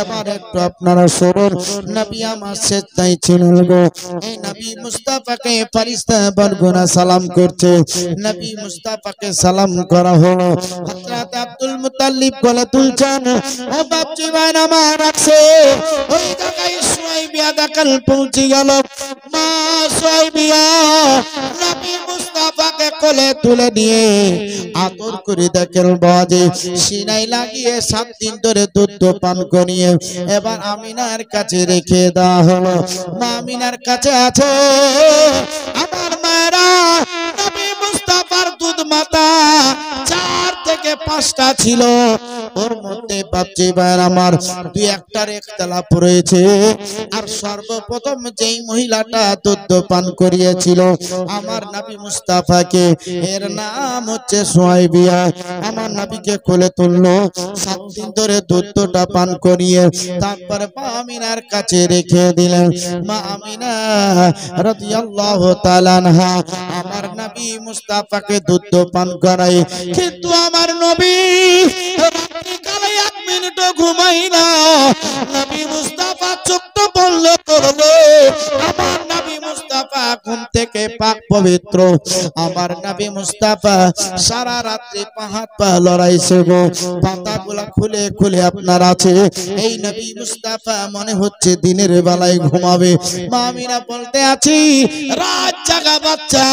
[SPEAKER 1] এবার একটু আপনারা শুনুন। নবী আমার সেজদায় ছিলেন গো। এই নবী মুস্তাফাকে ফেরেশতা বরগুনা সালাম করছে। নবী মুস্তাফাকে সালাম করা হলো। হযরত আব্দুল মুত্তালিব বলে তুলছেন, ও বাপজি ভাইরা আমার রাখছে। ওই জায়গায় সুয়াইবিয়া দাকাল পৌঁছে গেল। মা সুয়াইবিয়া নবী মুস্তাফাকে কোলে তুলে নিয়ে আদর করে দেখেন বাজে সিনাই লাগিয়ে 7 দিন ধরে দুধ পান করিয়ে এবার আমিনার কাছে রেখে দেওয়া হলো। মা আমিনার কাছে আছে আমার মায়েরা। নবী মুস্তাফার দুধ মাতা 4 থেকে 5টা ছিল। ওর মধ্যে বাপজি ভাইরা আমার 2-1টার ইখতিলাফ রয়েছে। আর সর্বপ্রথম যেই মহিলাটা দুধ পান করিয়েছিল আমার নবী মুস্তাফাকে, এর নাম হচ্ছে সুয়াইবিয়া। আমার নবীকে কোলে তুললো, 7 দিন ধরে দুধটা পান করিয়ে তারপরে মা আমিনার কাছে রেখে দিলেন। মা আমিনা রাদিয়াল্লাহু তাআলা আনহা আমার নবী মুস্তাফাকে দুধ পান করায়। কিন্তু আমার নবী রাত্রিকালে 1 মিনিটও ঘুমাই না। নবী মুস্তাফা চোখটা বন্ধ করলো। আমার নবী মুস্তাফা ঘুম থেকে পাক পবিত্র। আমার নবী মুস্তাফা সারা রাত্রি পাহাড় পা লড়াইছে গো। পাতাগুলা খুলে খুলে আপনার আছে। এই নবী মুস্তাফা মনে হচ্ছে দিনের বেলায় ঘুমাবে। মা আমিনা বলতে আছি রাত জাগা বাচ্চা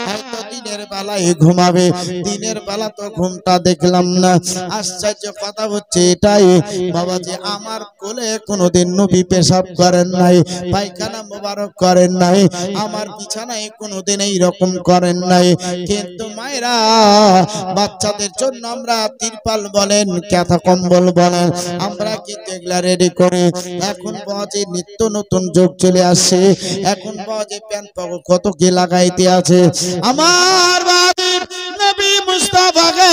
[SPEAKER 1] হয়তো দিনের বেলায় ঘুমাবে। দিনের বেলা তো ঘুমটা দেখলাম না। আশ্চর্য কথা হচ্ছে এটাই বাবা যে আমার কোলে কোনোদিন নবী পেশাব করেন নাই, পায়খানা মোবারক করেন নাই, আমার বিছানায় কোনোদিন এইরকম করেন নাই। কিন্তু মায়েরা বাচ্চাদের জন্য আমরা তিরপাল বলেন, কাঁথা কম্বল বলেন, আমরা কিন্তু এগুলা রেডি করি। এখন বাজে নিত্য নতুন যুগ চলে আসছে। এখন বাজে প্যান্ট পাগল কত কি লাগাইতে আছে। আমার বাজে নবী মুস্তাফাকে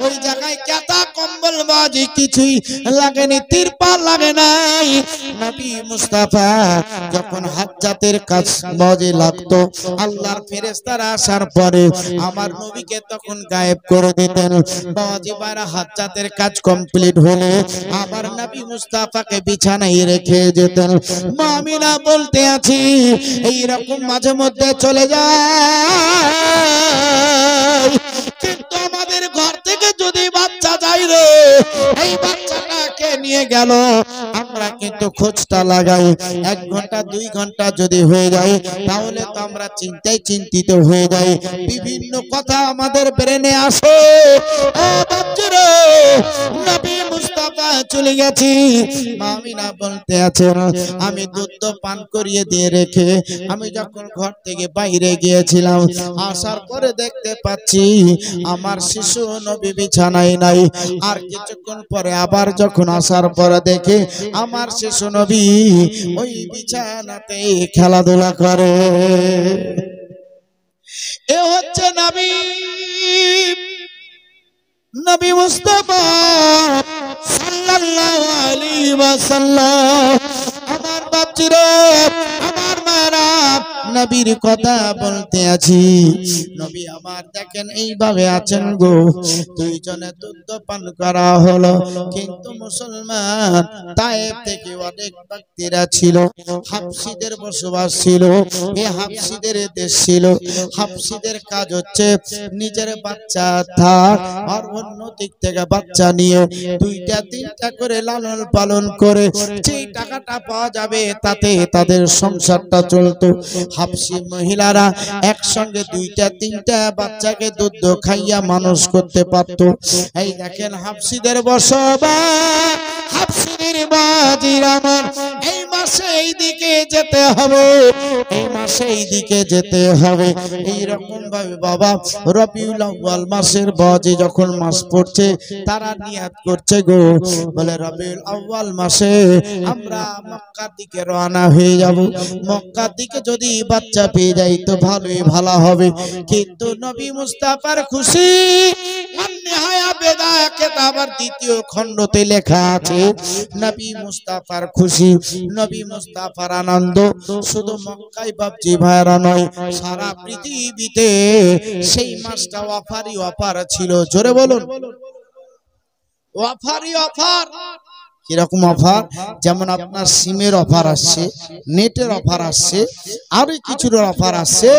[SPEAKER 1] ওই জায়গায় কাঁথা কম্বল বাজি কিছুই লাগেনি, তিরপাল লাগে নাই। নবী মুস্তাফা যখন হাজ্জাতের কাজ বাজে লাগতো, আল্লাহর ফেরেশতারা আসার পরে আমার নবীকে তখন গায়েব করে দিতেন। বাজি বাইরা হাজ্জাতের কাজ কমপ্লিট হলে আমার নবী মুস্তাফাকে বিছানায় রেখে যেতেন। মা আমিনা বলতে আছি এইরকম মাঝে মধ্যে চলে যায়। কিন্তু আমাদের ঘর থেকে যদি বাচ্চা যায় রে, এই বাচ্চাটাকে নিয়ে গেল, আমরা কিন্তু খোঁজটা লাগাই। 1 ঘন্টা 2 ঘন্টা যদি হয়ে যায় তাহলে তো আমরা চিন্তিত হয়ে যাই। বিভিন্ন কথা আমাদের ব্রেনে আসে। ও বাচ্চারা নবী মুস্তাফা চলে গেছি। মা আমিনা বলতে আছে আমি দুধ পান করিয়ে দিয়ে রেখে আমি যখন ঘর থেকে বাইরে গিয়েছিলাম, আসার পরে দেখতে পাচ্ছি আমার শিশু নবী বিছানায় নাই। আর কিছুক্ষণ পরে আবার যখন আসার পরে দেখে আমার শিশু নবী ওই বিছানাতে খেলাধুলা করে। এ হচ্ছে নবী মুস্তাফা সাল্লাল্লাহু আলাইহি ওয়াসাল্লাম। আমার বাপজিরা আমার মারা নবীর কথা বলতে আছি। নবী আমার দেখেন এইভাবে আছেন গো, দুইজনে দুধ পান করা হলো। কিন্তু মুসলমান তায়েফ থেকে অনেক ব্যক্তিরা ছিল, হাবশীদের বসবাস ছিল। এই হাবশীদের দেশ ছিল। হাবশীদের কাজ হচ্ছে নিজের বাচ্চা থাক আর অন্য দিক থেকে বাচ্চা নিয়ে দুইটা তিনটা করে লালন পালন করে যেই টাকাটা পাওয়া যাবে তাতে তাদের সংসারটা চলতো। হাবশী মহিলারা একসঙ্গে দুইটা তিনটা বাচ্চাকে দুধ খাইয়া মানুষ করতে পারতো। এই দেখেন হাবশীদের বসবাস, হাবশীদের বাজির আমার এই মাসে এই দিকে যেতে হবে, এই মাসে এই দিকে যেতে হবে। এইরকম ভাবে বাবা রবিউল আউয়াল মাসের বাজি যখন মাস পড়ছে তারা নিয়াত করছে গো, বলে রবিউল আউয়াল মাসে আমরা মক্কার দিকে রওনা হয়ে যাব। মক্কার দিকে যদি বাচ্চা পেয়ে যাই তো ভালোই ভালো হবে। কিন্তু নবী মুস্তাফার খুশি কেতাবার দ্বিতীয় খণ্ডতে লেখা আছে, নবী মুস্তাফার খুশি, নবী মুস্তাফার আনন্দ শুধু মক্কায় বাপজি ভাইরা নয়, সারা পৃথিবীতে সেই মাসটা অফারই অফার ছিল। জোরে বলুন, অফারই অফার। কিরকম অফার? যেমন আপনার সিমের অফার আসছে, নেটের অফার আসছে, আরো কিছুর অফার আসছে।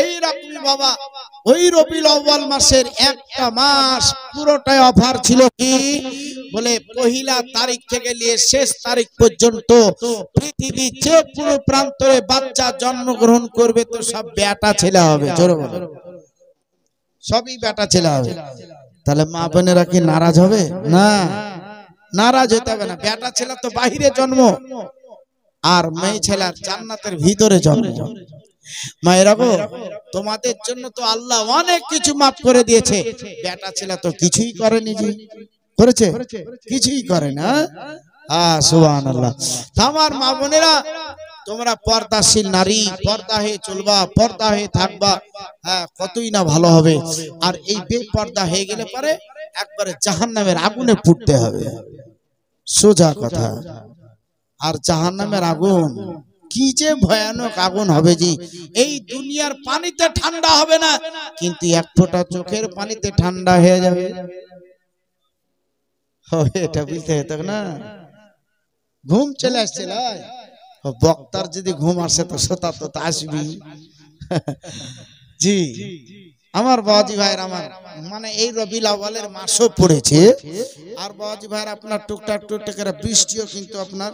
[SPEAKER 1] এইরকমই বাবা ওই রবিউল আউয়াল মাসের একটা মাস পুরোটাই অফার ছিল। কি বলে? পহিলা তারিখ থেকে নিয়ে শেষ তারিখ পর্যন্ত পৃথিবীর যে কোনো প্রান্তরে বাচ্চা জন্মগ্রহণ করবে তো সব বেটা ছেলে হবে। জোরে বলো, সবই বেটা ছেলে হবে। তাহলে মা বোনেরা কি নারাজ হবে? না, নারাজ হতে হবে না। বেটা ছেলে তো বাহিরে জন্ম, আর মেয়ে ছেলে জান্নাতের ভিতরে জন্ম। মায়েরা গো, তোমাদের জন্য তো আল্লাহ অনেক কিছু মাফ করে দিয়েছে। বেটা ছেলে তো কিছুই করেনি। জি করেছে? কিছুই করে না। সুবহানাল্লাহ। আমার মা বোনেরা, তোমরা পর্দাশীল নারী, পর্দা হয়ে চলবা, পর্দা হয়ে থাকবা, কতই না ভালো হবে। আর এই বেপর্দা হয়ে গেলে পরে একবারে জাহান্নামের আগুনে পুড়তে হবে, সোজা কথা। আর জাহান্নামের আগুন কি যে ভয়ানক আগুন হবে জি, এই দুনিয়ার পানিতে ঠান্ডা হবে না, কিন্তু এক ফোঁটা চোখের পানিতে ঠান্ডা হয়ে যাবে। এটা বুঝতে হতো না। ঘুম চলে আসছে, বক্তার যদি ঘুম আসে তো শ্রোতা তো আসবি। জি আমার বাবাজি ভাইয়ের, আমার মানে এই রবিউল আউয়ালের মাসও পড়েছে। আর বাবাজি ভাইয়ের আপনার টুকটাক টুকটাক বৃষ্টিও কিন্তু আপনার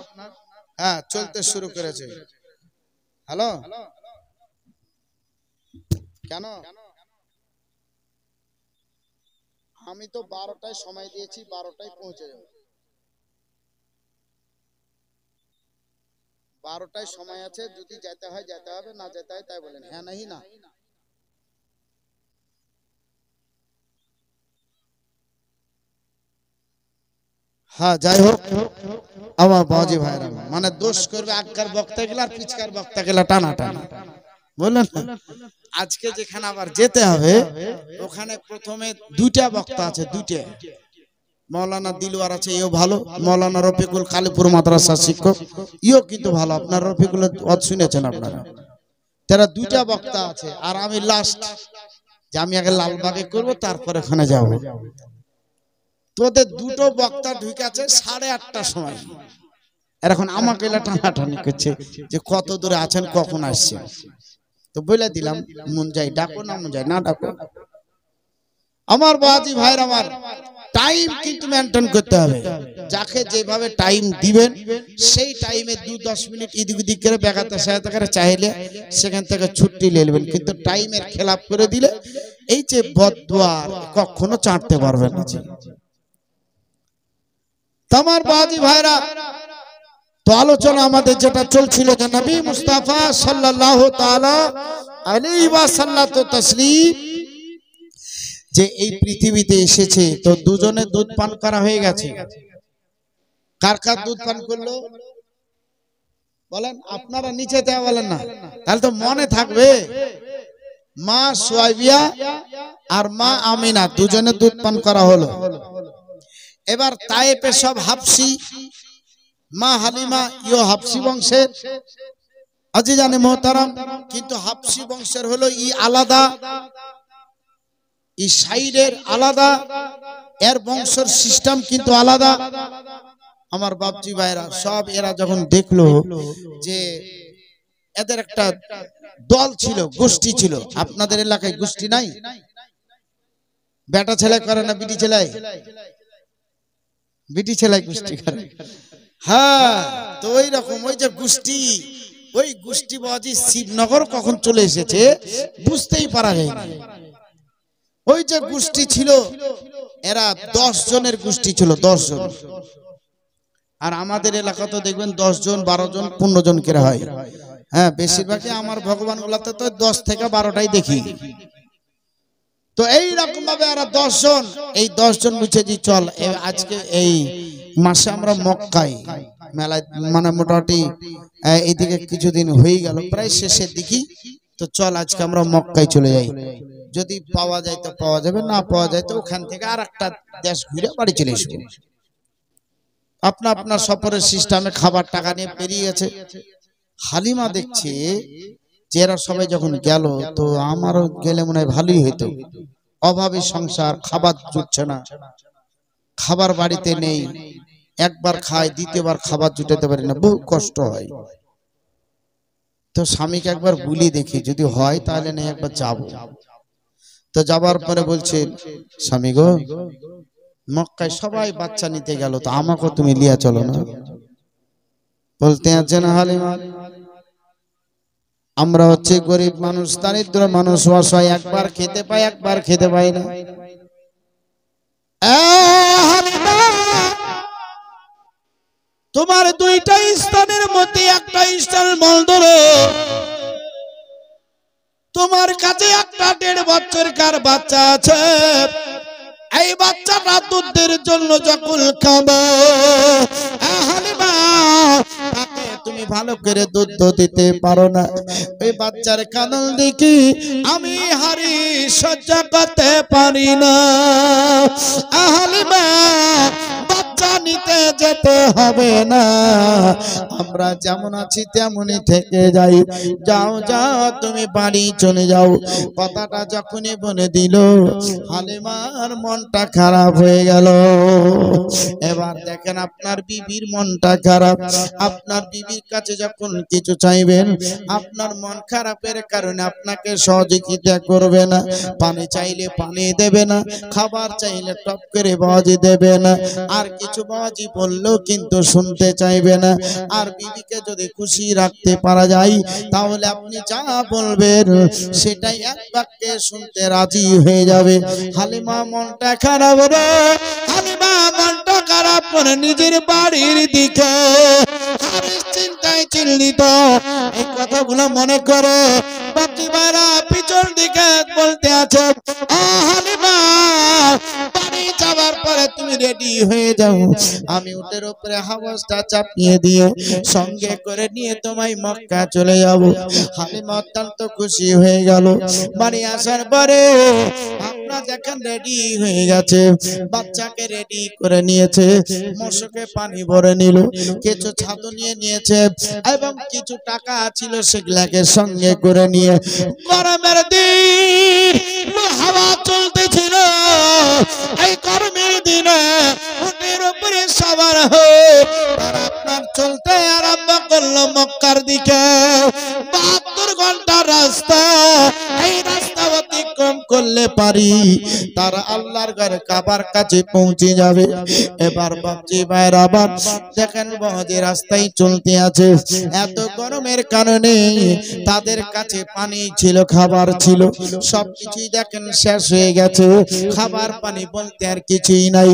[SPEAKER 1] চলতে শুরু করেছে। হ্যালো, কেন? আমি তো 12টায় সময় দিয়েছি, 12টায় পৌঁছে যাব। 12টায় সময় আছে, যদি যেতে হয় যেতে হবে, না যেতে হয় তাই বলেন। হ্যাঁ নাহি না? হ্যাঁ, যাই হোক আমার বাবাজি ভাইরা, মানে দোষ করবে আগকার বক্তা গেলা আর পিছকার বক্তা গেলা টানা টানা, বললেন না? আজকে যেখানে আবার যেতে হবে ওখানে প্রথমে দুইটা বক্তা আছে, দুইটা। মৌলানা দিলওয়ার আছে, এও ভালো। মৌলানা রফিকুল কালীপুর মাদ্রাসার শিক্ষক, ইও কিন্তু ভালো। আপনার রফিকুল শুনেছেন আপনারা? তারা দুইটা বক্তা আছে। আর আমি লাস্ট, যে আমি আগে লালবাগে করব, তারপরে ওখানে যাব। তোদের দুটো বক্তা ঢুকে আছে 8:30টার সময়। এখন আমাকে টানাটানি করছে যে কত দূরে আছেন, কখন আসছে। তো বলে দিলাম, মন যাই ডাকো, না মন যাই না ডাকো। আমার বাবাজি ভাইয়ের, আমার টাইম কিন্তু মেনটেন করতে হবে। যাকে যেভাবে টাইম দিবেন সেই টাইমে 2-10 মিনিট এদিক ওদিক করে বেগাতে সহায়তা করে চাইলে সেখান থেকে ছুটি নেবেন। কিন্তু টাইমের খেলাপ করে দিলে এই যে বদদুয়া কখনো চাটতে পারবেন না। আমার বাবাজি ভাইরা, তো আলোচনা আমাদের যেটা চলছিল যে নবী মুস্তাফা সাল্লাল্লাহু তাআলা আলাইহি ওয়াসাল্লাম তাসলিম যে এই পৃথিবীতে এসেছে, তো দুজনে দুধ পান করা হয়ে গেছে। কার কার দুধ পান করলো বলেন? আপনারা নিচে দেওয়া বলেন না, তাহলে তো মনে থাকবে। মা সুয়াইবিয়া আর মা আমিনা দুজনে দুধ পান করা হলো। এবার তায়েফে সব হাবশী, মা হালিমা ইও হাবশী বংশের, আজি জানে মোহতারাম, কিন্তু হাফসি বংশের হলো ই আলাদা, ই সাইডের আলাদা, এর বংশের সিস্টেম কিন্তু আলাদা। আমার বাপজি ভাইরা সব এরা যখন দেখলো যে এদের একটা দল ছিল, গোষ্ঠী ছিল। আপনাদের এলাকায় গোষ্ঠী নাই? বেটা ছেলে করে না বিটি ছেলে? বিটি ছেলে গোষ্ঠী করে। হ্যাঁ, তো ওই রকম ওই যে গোষ্ঠী, ওই গোষ্ঠীবাজি শিবনগর কখন চলে এসেছে বুঝতেই পারা যায়নি। ওই যে গোষ্ঠী ছিল, এরা 10 জনের গোষ্ঠী ছিল, 10 জন। আর আমাদের এলাকা তো দেখবেন 10 জন 12 জন 15 জন করে হয়। হ্যাঁ, বেশিরভাগই আমার ভগবান গুলাতে তো 10 থেকে 12টাই দেখি। তো এই রকম ভাবে এরা 10 জন, এই 10 জন বুঝে যে চল আজকে এই মাসে আমরা মক্কায় মেলায়, মানে মোটামুটি এইদিকে কিছুদিন হয়ে গেল, প্রায় শেষের দিকে, তো চল আজকে আমরা মক্কায় চলে যাই। যদি পাওয়া যায় তো পাওয়া যাবে, না পাওয়া যায় তো ওখান থেকে আর একটা দেশ ঘুরে বাড়ি চলে আসবো। আপনার সফরের সিস্টেমে খাবার টাকা নিয়ে পেরিয়ে গেছে। হালিমা দেখছে যে এরা সবাই যখন গেল, তো আমারও গেলে মনে হয় ভালোই হইতো। অভাবে সংসার, খাবার জুটছে না, খাবার বাড়িতে নেই, একবার খায় দ্বিতীয়বার খাবার জুটাতে পারি না, বহু কষ্ট হয়। তো স্বামীকে একবার বলি দেখি যদি হয় তাহলে নেই একবার যাব। তো যাবার পরে বলছে, স্বামী গো, মক্কায় সবাই বাচ্চা নিতে গেল, তো আমাকে তুমি লিয়া চলো না। বলতে আছে না হালিমা, আমরা হচ্ছে গরিব মানুষ, দারিদ্র মানুষ, অসহায়, একবার খেতে পাই একবার খেতে পাই না। তোমার দুইটা স্থানের মধ্যে একটা স্থান মলদর, তোমার কাছে একটা 1.5 বছরকার বাচ্চা আছে। এই বাচ্চাটা দুধের জন্য যখন খাবে, তুমি ভালো করে দুধ দিতে পারো না। এই বাচ্চার কানল দেখি আমি হারি সহ্য করতে পারি না। হালিমা, বাচ্চা নিতে যেতে হবে না, আমরা যেমন আছি তেমনই থেকে যাই। যাও যাও, তুমি বাড়ি চলে যাও। কথাটা যখনই বলে দিল, হালিমার মনটা খারাপ হয়ে গেল। এবার দেখেন আপনার বিবির মনটা খারাপ। আপনার বিবির কাছে যখন কিছু চাইবেন, আপনার মন খারাপের কারণে আপনাকে সহযোগিতা করবে না। পানি চাইলে পানি দেবে না, খাবার চাইলে টপ করে বাজি দেবে না, আর কিছু বাজি বললেও কিন্তু শুনতে চাইবে না। আর বিবিকে যদি খুশি রাখতে পারা যায়, তাহলে আপনি যা বলবেন সেটাই এক বাক্যে শুনতে রাজি হয়ে যাবে। হালিমা মনটা খারাপ রে, হালিমা মনটা খারাপ করে নিজের বাড়ির দিকে চিন্তায় চিন্তিত এই কথাগুলো মনে করে বাকি বাইরা পিছন দিকে বলতে আছে, হালিমা বাড়ি যাবার পরে তুমি রেডি হয়ে যাও, আমি উটের উপরে হাওয়াজটা চাপিয়ে দিয়ে সঙ্গে করে নিয়ে তোমায় মক্কা চলে যাব। হালিমা অত্যন্ত খুশি হয়ে গেল। বাড়ি আসার পরে আপনারা দেখেন রেডি হয়ে গেছে, বাচ্চাকে রেডি করে নিয়েছে, মশকে পানি ভরে নিল, কিছু ছাতু নিয়ে নিয়েছে এবং কিছু টাকা ছিল সেগুলাকে সঙ্গে করে নিয়ে গরমের দিন হাওয়া চলতেছিল, এই গরমের দিনে উটের উপরে সবার হয়ে আপনার চলতে আরম্ভ করলো মক্কার দিকে। 72 ঘন্টার রাস্তা, এই রাস্তা অতিক্রম করলে পারি তারা আল্লাহর ঘরে কাবার কাছে পৌঁছে যাবে। এবার বাপজি ভাইয়ের আবার দেখেন বহজে রাস্তায় চলতে আছে। এত গরমের কারণে তাদের কাছে পানি ছিল, খাবার ছিল, সবকিছুই দেখেন শেষ হয়ে গেছে। খাবার পানি বলতে আর কিছুই নাই।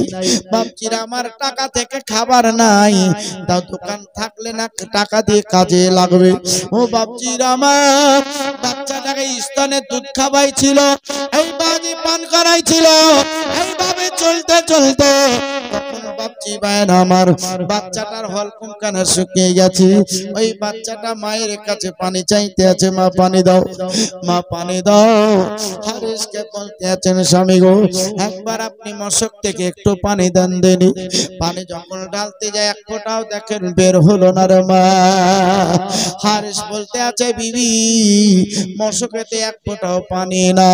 [SPEAKER 1] বাপজিরা আমার টাকা থেকে খাবার নাই, তাও দোকান থাকলে না টাকা দিয়ে কাজে লাগবে। ও বাপজিরা আমার বাচ্চাটাকে স্তনে দুধ খাওয়াই ছিল, এই বাজি পান করাইছিল। এইভাবে চলতে চলতে তখন বাপজি ভাইয়ের আমার বাচ্চাটার হলকুম কানে শুকিয়ে গেছে। ওই বাচ্চাটা মায়ের কাছে পানি চাইতে আছে, মা পানি দাও, মা পানি দাও। হারিসকে বলতে আছেন, স্বামী গো একবার আপনি মশক থেকে একটু পানি দেন দেনি। পানি যখন ঢালতে যায় এক ফোঁটাও দেখেন বের হলো না রে মা। হারিস বলতে আছে, বিবি মশকেতে এক ফোঁটাও পানি না।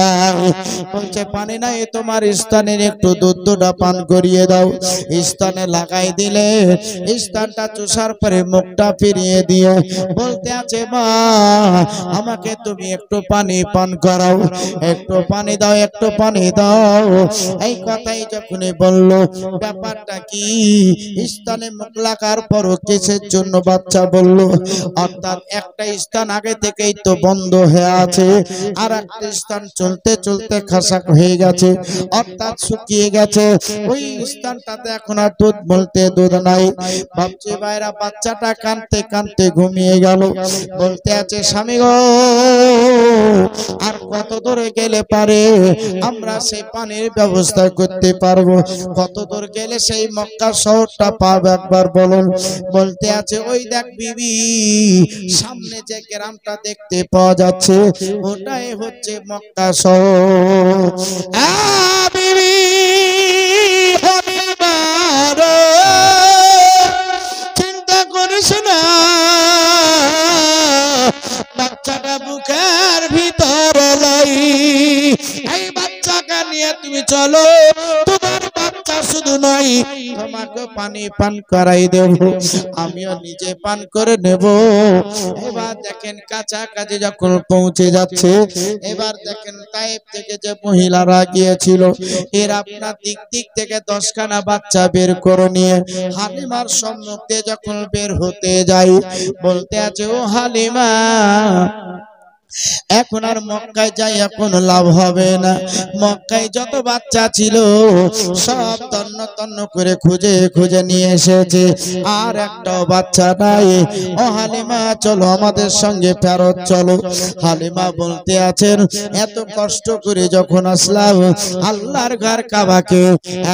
[SPEAKER 1] বলছে পানি নাই, তোমার স্থানের একটু দুধটা পান করিয়ে দাও। স্থানে লাগাই দিলে স্থানটা চুষার পরে মুখটা ফিরিয়ে দিয়ে বলতে আছে, মা আমাকে তুমি একটু পানি পান করাও, একটু পানি দাও, একটু পানি দাও। এই কথাই যখনই বলল, ব্যাপারটা কি স্থানে মুখ লাগার পরও কিসের জন্য বাচ্চা বলল, অর্থাৎ একটা স্থান আগে থেকেই তো বন্ধ হয়ে আছে, আর একটা স্থান চলতে চলতে খাসাক হয়ে গেছে, অর্থাৎ শুকিয়ে গেছে। ওই স্থানটাতে এখন আর দুধ বলতে দুধ নাই। বাপজি ভাইরা বাচ্চাটা কাঁদতে কাঁদতে ঘুমিয়ে গেল। বলতে আছে, স্বামী গো আর কত দূরে গেলে পারে আমরা সেই পানির ব্যবস্থা করতে পারবো, কত দূর গেলে সেই মক্কা শহরটা পাবো একবার বলুন। বলতে আছে, ওই দেখ বিবি সামনে যে গ্রামটা দেখতে পাওয়া যাচ্ছে ওটাই হচ্ছে মক্কা শহর। বিবি চিন্তা করিস না, বাচ্চাটা বুকের ভিতর লাই, এই বাচ্চাকে নিয়ে তুমি চলো, তোমার বাচ্চা শুধু নয় তোমাকে পানি পান করাই দেব, আমিও নিজে পান করে নেব। এবার দেখেন কাছাকাছি যখন পৌঁছে যাচ্ছে, এবার দেখেন তায়েব থেকে যে মহিলারা গিয়েছিল এর আপনার দিক দিক থেকে 10খানা বাচ্চা বের করে নিয়ে হালিমার সম্মুখে যখন বের হতে যাই, বলতে আছে, ও হালিমা এখন আর মক্কায় যাই এখন লাভ হবে না। মক্কায় যত বাচ্চা ছিল সব তন্ন তন্ন করে খুঁজে খুঁজে নিয়ে এসেছে, আর একটাও বাচ্চা নাই। ও হালিমা চলো আমাদের সঙ্গে ফেরত চলো। হালিমা বলতে আছেন, এত কষ্ট করে যখন আসলাম আল্লাহর ঘর কাবাকে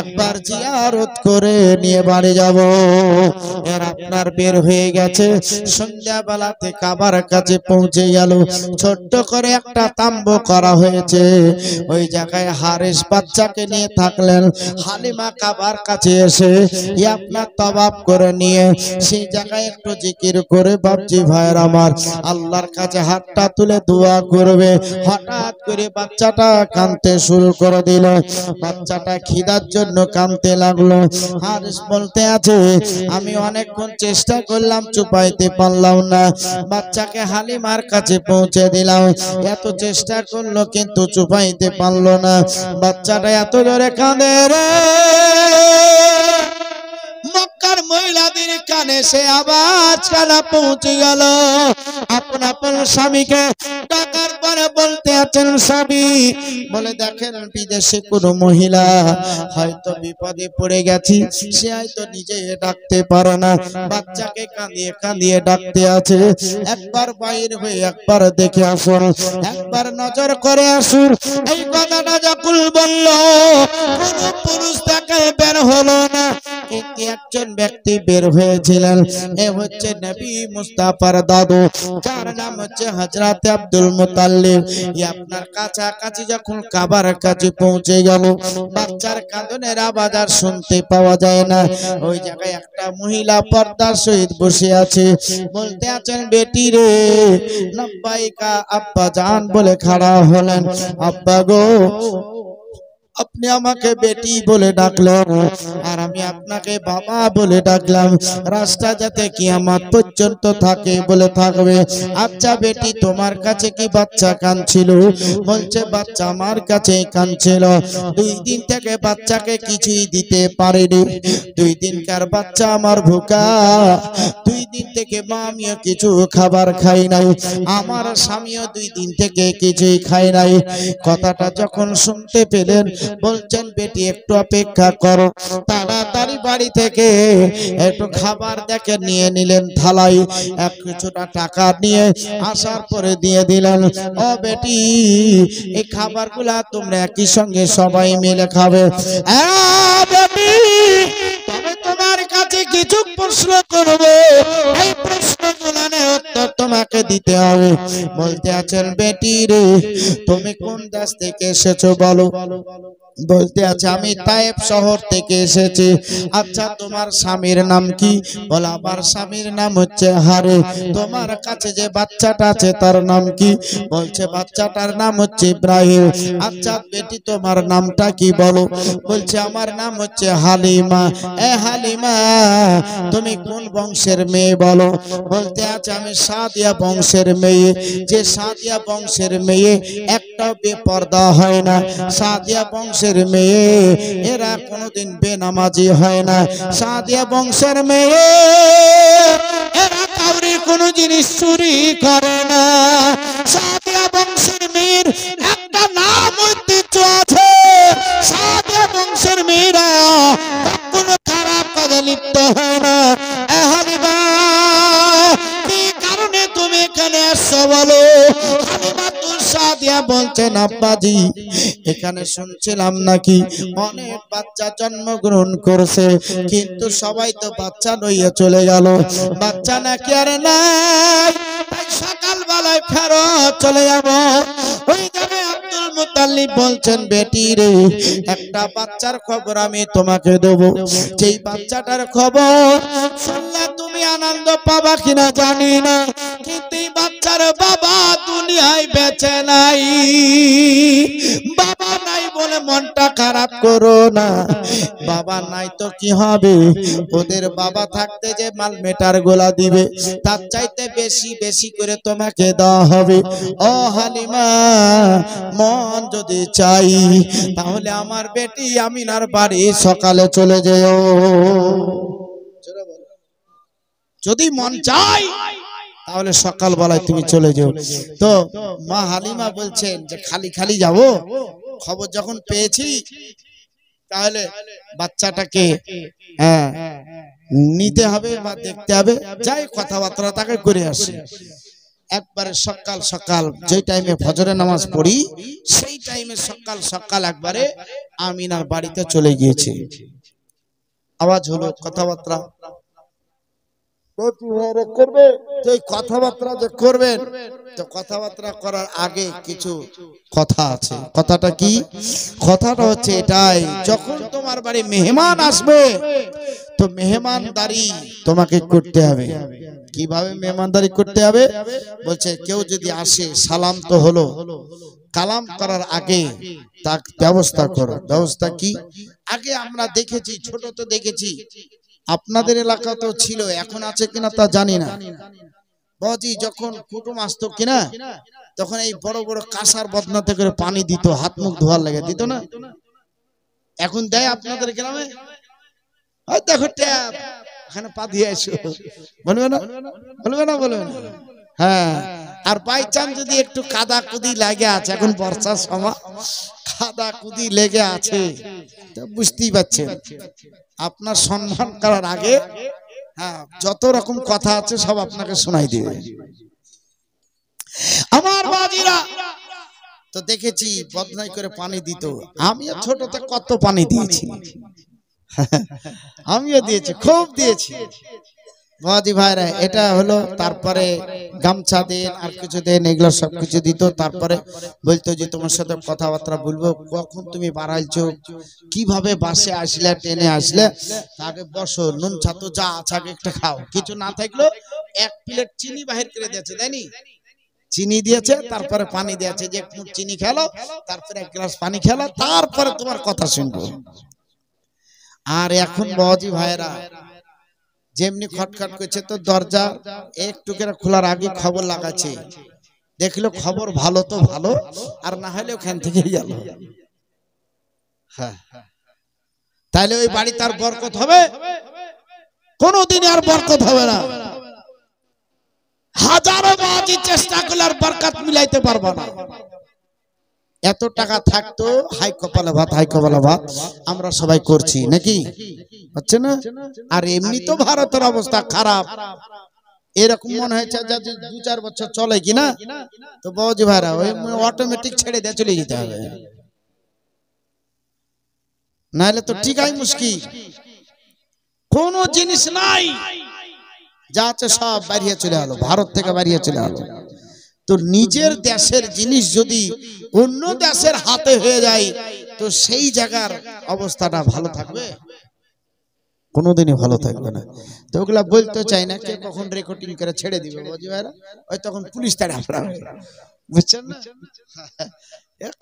[SPEAKER 1] একবার জিয়ারত করে নিয়ে বাড়ি যাব। এর আপনার বের হয়ে গেছে, সন্ধ্যাবেলাতে কাবার কাছে পৌঁছে গেল। ছোট্ট করে একটা তাম্বু করা হয়েছে, ওই জায়গায় হারিস বাচ্চাকে নিয়ে থাকলেন। হালিমা কাবার কাছে এসে আপনার তওয়াব করে নিয়ে সেই জায়গায় একটু জিকির করে বাপজি ভাইয়ের আমার আল্লাহর কাছে হাতটা তুলে দোয়া করবে। হঠাৎ করে বাচ্চাটা কাঁদতে শুরু করে দিল। বাচ্চাটা খিদার জন্য কাঁদতে লাগলো। হারিস বলতে আছে, আমি অনেকক্ষণ চেষ্টা করলাম চুপাইতে পারলাম না, বাচ্চাকে হালিমার কাছে পৌঁছে দিলাম, এত চেষ্টা করলো কিন্তু চুপাইতে পারলো না। বাচ্চাটা এত জোরে কাঁদে রে, মক্কার মহিলাদের কানে সে আওয়াজ কানা পৌঁছে গেল। আপন আপন স্বামীকে ডাকার পরে বলতে আছেন, স্বামী বলে দেখেন বিদেশে কোন মহিলা হয়তো বিপদে পড়ে গেছি, সে হয়তো নিজে ডাকতে পারে না, বাচ্চাকে কাঁদিয়ে কাঁদিয়ে ডাকতে আছে, একবার বাইরে হয়ে একবার দেখে আসুন, একবার নজর করে আসুন। এই কথাটা যখন বলল কোন পুরুষ তাকে বের হলো না, কিন্তু একজন ব্যক্তি বের হয়েছিলেন, এ হচ্ছে নবী মুস্তাফার দাদু, যার নাম হচ্ছে হযরত আব্দুল মুতাল্লিব। আপনার কাছাকাছি যখন কাবার কাছে পৌঁছে গেল, বাচ্চার কাঁদনের আওয়াজ আর শুনতে পাওয়া যায় না। ওই জায়গায় একটা মহিলা পর্দার সহিত বসে আছে। বলতে আছেন, বেটি রে লব্বাইকা আব্বা জান বলে খাড়া হলেন। আব্বা গো আপনি আমাকে বেটি বলে ডাকলেন আর আমি আপনাকে বাবা বলে ডাকলাম, রাস্তা যাতে কিয়ামত পর্যন্ত থাকে বলে থাকবে। আচ্ছা বেটি তোমার কাছে কি বাচ্চা কাঁদছিল? বলছে বাচ্চা আমার কাছেই কাঁদছিল, 2 দিন থেকে বাচ্চাকে কিছুই দিতে পারিনি, 2 দিনকার বাচ্চা আমার ভুকা, 2 দিন থেকে মা আমিও কিছু খাবার খাই নাই, আমার স্বামীও 2 দিন থেকে কিছুই খাই নাই। কথাটা যখন শুনতে পেলেন বলছেন বেটি একটু অপেক্ষা করো, তাড়াতাড়ি বাড়ি থেকে একটু খাবার দেখে নিয়ে নিলেন থালাই, এক কিছুটা টাকা নিয়ে আসার পরে দিয়ে দিলেন। ও বেটি, এই খাবারগুলা তোমরা একই সঙ্গে সবাই মিলে খাবে। বেটি, তবে তোমার কাছে কিছু প্রশ্ন করবো, এই প্রশ্নগুলোর উত্তর তোমাকে দিতে হবে। বলতে আছেন বেটি রে, তুমি কোন দেশ থেকে এসেছো বলো? বলতে আছে আমি তায়েব শহর থেকে এসেছি। আচ্ছা, তোমার স্বামীর নাম কি? বলে আমার স্বামীর নাম হচ্ছে হারে। তোমার কাছে যে বাচ্চাটা আছে তার নাম কি? বলছে বাচ্চাটার নাম হচ্ছে ইব্রাহিম। আচ্ছা বেটি, তোমার নামটা কি বলো? বলছে আমার নাম হচ্ছে হালিমা। এ হালিমা, তুমি কোন বংশের মেয়ে বলো? বলতে আছে আমি সাদিয়া বংশের মেয়ে। যে সাদিয়া বংশের মেয়ে একটাও বেপর্দা হয় না। সাদিয়া বংশের মেয়ে এরা কোনোদিন বেনামাজি হয় না। সাদিয়া বংশের মেয়ে এরা কাউরি কোনো জিনিস চুরি করে না। সাদিয়া বংশের মেয়ের একটা নাম ঐতিহ্য আছে। সাদিয়া বংশের মেয়েরা কোনো খারাপ কাজে লিপ্ত হয় না। হালিমা, কি কারণে তুমি এখানে আসছো বলো? সাদিয়া বলছেন আব্বাজি, এখানে শুনছিলাম নাকি অনেক বাচ্চা জন্মগ্রহণ করছে, কিন্তু সবাই তো বাচ্চা লইয়া চলে গেল। বাচ্চা নাকি আর নাই, তাই সকালবেলায় ফেরত চলে যাব। ওই জায়গায় আব্দুল মুত্তালিব বলছেন বেটি রে, একটা বাচ্চার খবর আমি তোমাকে দেব। যেই বাচ্চাটার খবর শুনলে তুমি আনন্দ পাবা কিনা জানি না, কিন্তু এই বাচ্চার বাবা দুনিয়ায় বেঁচে নাই। বাবা নাই বলে মনটা খারাপ করো না। বাবা নাই তো কি হবে? ওদের বাবা থাকতে যে মাল মেটার গোলা দিবে, তার চাইতে বেশি বেশি করে তোমাকে দেওয়া হবে। ও হালিমা, মন যদি চাই তাহলে আমার বেটি আমিনার বাড়ি সকালে চলে যেও। যদি মন চাই তাহলে সকাল বেলায় তুমি চলে যাও। তো মা হালিমা বলছেন যে খালি খালি যাব? খবর যখন পেয়েছি তাহলে বাচ্চাটাকে নিতে হবে বা দেখতে হবে, যাই কথাবার্তা তাকে করে আসি। একবারে সকাল সকাল যে টাইমে ফজরের নামাজ পড়ি সেই টাইমে সকাল সকাল একবারে আমিনার বাড়িতে চলে গিয়েছে। আওয়াজ হলো, কথাবার্তা করবে। তো কথাবার্তা যে করবেন, তো কথাবার্তা করার আগে কিছু কথা আছে। কথাটা কি? কথাটা হচ্ছে এটাই, যখন তোমার বাড়ি মেহমান আসবে তো মেহমানদারি তোমাকে করতে হবে। কিভাবে মেহমানদারি করতে হবে? বলছে কেউ যদি আসে সালাম তো হলো, কালাম করার আগে তার ব্যবস্থা করো। ব্যবস্থা কি? আগে আমরা দেখেছি, ছোট তো দেখেছি, আপনাদের এলাকা তো ছিল, এখন আছে কিনা তা জানি না। বাজি যখন কুটুম আসতো কিনা, তখন এই বড় বড় কাঁসার বদনাতে করে পানি দিত, হাত মুখ ধোয়ার লেগে দিত না? এখন দেয় আপনাদের গ্রামে? দেখো ট্যাপ, এখানে পা দিয়ে এসো, বলবে না? বলবে না? বলবে না? হ্যাঁ। আর বাই চান্স যদি একটু কাদা কুদি লেগে আছে, এখন বর্ষার সময় কাদা কুদি লেগে আছে, তো বুঝতেই পারছেন আপনার সম্মান করার আগে যত রকম কথা আছে সব আপনাকে শোনাই দিবে। আমার বাজিরা তো দেখেছি বদনাই করে পানি দিত। আমিও ছোটতে কত পানি দিয়েছি, আমিও দিয়েছি, খুব দিয়েছি। বাজি ভাইরা, এটা হলো। তারপরে গামছা দেন আর কিছু দেন, এগুলো সবকিছু দিত। তারপরে বলতো যে তোমার সাথে কথাবার্তা বলবো, কখন তুমি বাড়াইছো, কিভাবে বাসে আসলে, ট্রেনে আসলে, আগে বসো, নুন ছাতু যা আছে আগে একটা খাও, কিছু না থাকলো এক প্লেট চিনি বাহির করে দিয়েছে, তাইনি? চিনি দিয়েছে, তারপরে পানি দিয়েছে, যে এক মুঠ চিনি খেলো, তারপরে এক গ্লাস পানি খেলো, তারপরে তোমার কথা শুনবো। আর এখন বাজি ভাইরা যেমনি খটখট করছে, তো দরজা একটু করে খোলার আগে খবর লাগাচ্ছে, দেখলো খবর ভালো তো ভালো, আর না হলে ওখান থেকে গেল। হ্যাঁ, তাহলে ওই বাড়ি তার বরকত হবে? কোনদিন আর বরকত হবে না। হাজারো বাজি চেষ্টা করলে আর বরকত মিলাইতে পারবো না। এত টাকা থাকতো হাই কপালে ভাত, হাই কপালে ভাত আমরা সবাই করছি নাকি, হচ্ছে না? আর এমনি তো ভারতের অবস্থা খারাপ। এরকম মনে হয়েছে যে 2-4 বছর চলে কিনা তো বাবুজি ভাইরা ওই অটোমেটিক ছেড়ে দিয়ে চলে যেতে হবে, নাহলে তো টিকাই মুশকিল। কোন জিনিস নাই, যা আছে সব বাড়িয়ে চলে আলো, ভারত থেকে বাড়িয়ে চলে আলো। তো নিজের দেশের জিনিস যদি অন্য দেশের হাতে হয়ে যায় তো সেই জায়গার অবস্থাটা ভালো থাকবে? কোনোদিনই ভালো থাকবে না। তো ওগুলা বলতে চাই না, কে কখন রেকর্ডিং করে ছেড়ে দিবে বাবুজি ভাইরা, ওই তখন পুলিশ তাড়া আপনারা, বুঝছেন না?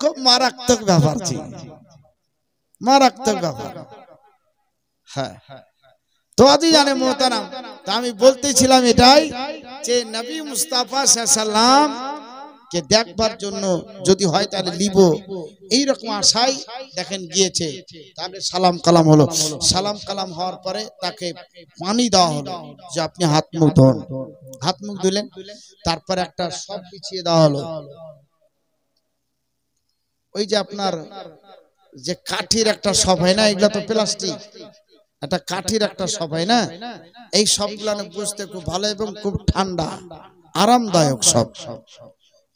[SPEAKER 1] খুব মারাত্মক ব্যাপার ছিল, মারাত্মক ব্যাপার। হ্যাঁ, তো আজি জানে মোহতারাম, তা আমি বলতেছিলাম এটাই যে নবী মুস্তাফা সাল্লাল্লাহু কে দেখবার জন্য যদি হয় তাহলে লিব, এইরকম আশায় দেখেন গিয়েছে। তারপরে সালাম কালাম হলো, সালাম কালাম হওয়ার পরে তাকে পানি দেওয়া হলো যে আপনি হাত মুখ ধোন, হাত মুখ ধুলেন। তারপরে একটা সব বিছিয়ে দেওয়া হলো, ওই যে আপনার যে কাঠির একটা সব হয় না, এগুলা তো প্লাস্টিক, একটা কাঠির একটা সব হয় না, এই সবগুলো বুঝতে খুব ভালো এবং খুব ঠান্ডা আরামদায়ক সব।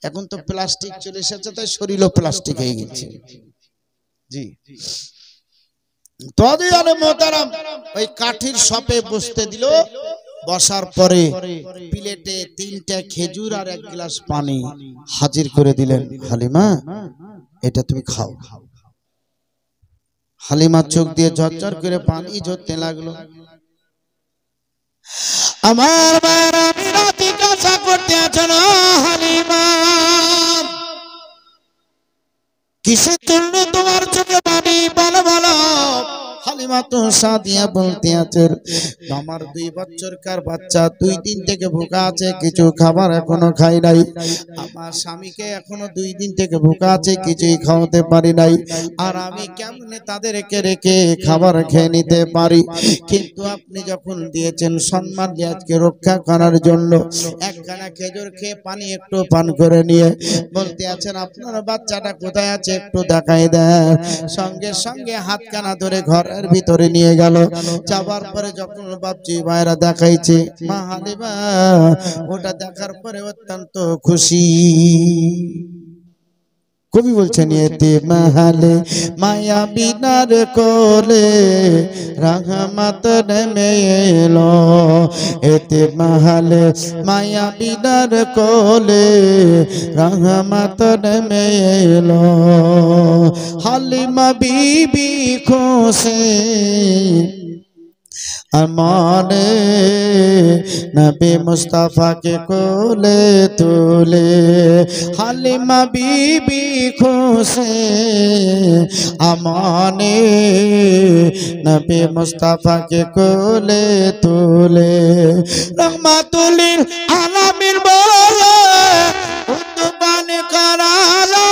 [SPEAKER 1] এখন তো প্লাস্টিক চলে এসেছে, তাই শরীরও প্লাস্টিক হয়ে গেছে। জি, তো মোহতারাম ওই কাঠির সপে বসতে দিল, বসার পরে প্লেটে 3টা খেজুর আর 1 গ্লাস পানি হাজির করে দিলেন। হালিমা এটা তুমি খাও। হালিমা চোখ দিয়ে ঝরঝর করে পানি ঝরতে লাগলো। আমার মায়েরা মিরাতি কাঁচা করতে আছে না হালিমা, কিসের জন্য তোমার চোখে পানি, বলো বলো। হালিমা তো সাদিয়া বলতে আছে আমার 2 বছরকার বাচ্চা 2 দিন থেকে ভুকা আছে, কিছু খাবার এখনো খাই নাই। আমার স্বামীকে এখনো 2 দিন থেকে ভুকা আছে, কিছুই খাওয়াতে পারি নাই। আর আমি কেমনে তাদেরকে রেখে খাবার খেয়ে নিতে পারি? কিন্তু আপনি যখন দিয়েছেন সম্মান দিয়ে আজকে রক্ষা করার জন্য, একখানা খেজুর খেয়ে পানি একটু পান করে নিয়ে বলতে আছেন আপনার বাচ্চাটা কোথায় আছে একটু দেখাই দেন। সঙ্গে সঙ্গে হাতখানা ধরে ঘরের ভিতরে নিয়ে গেল। যাবার পরে যখন বাপজি ভাইরা দেখাইছে মা হালিমা, ওটা দেখার পরে অত্যন্ত খুশি। কবি বলছেন এতে মাহালে মায়া বিনার কোলে রহমত নেমে এলো, এতে মাহালে মায়া বিনার কোলে রহমত নেমে এলো। হালিমা বিবি খুশি আমানে নবী মুস্তাফা के कोले तुले। हालिमा बीबी खुशे अमाने नबी मुस्ताफा के कोले तुले। रहमतुल आलमीन बोले उतबान कराला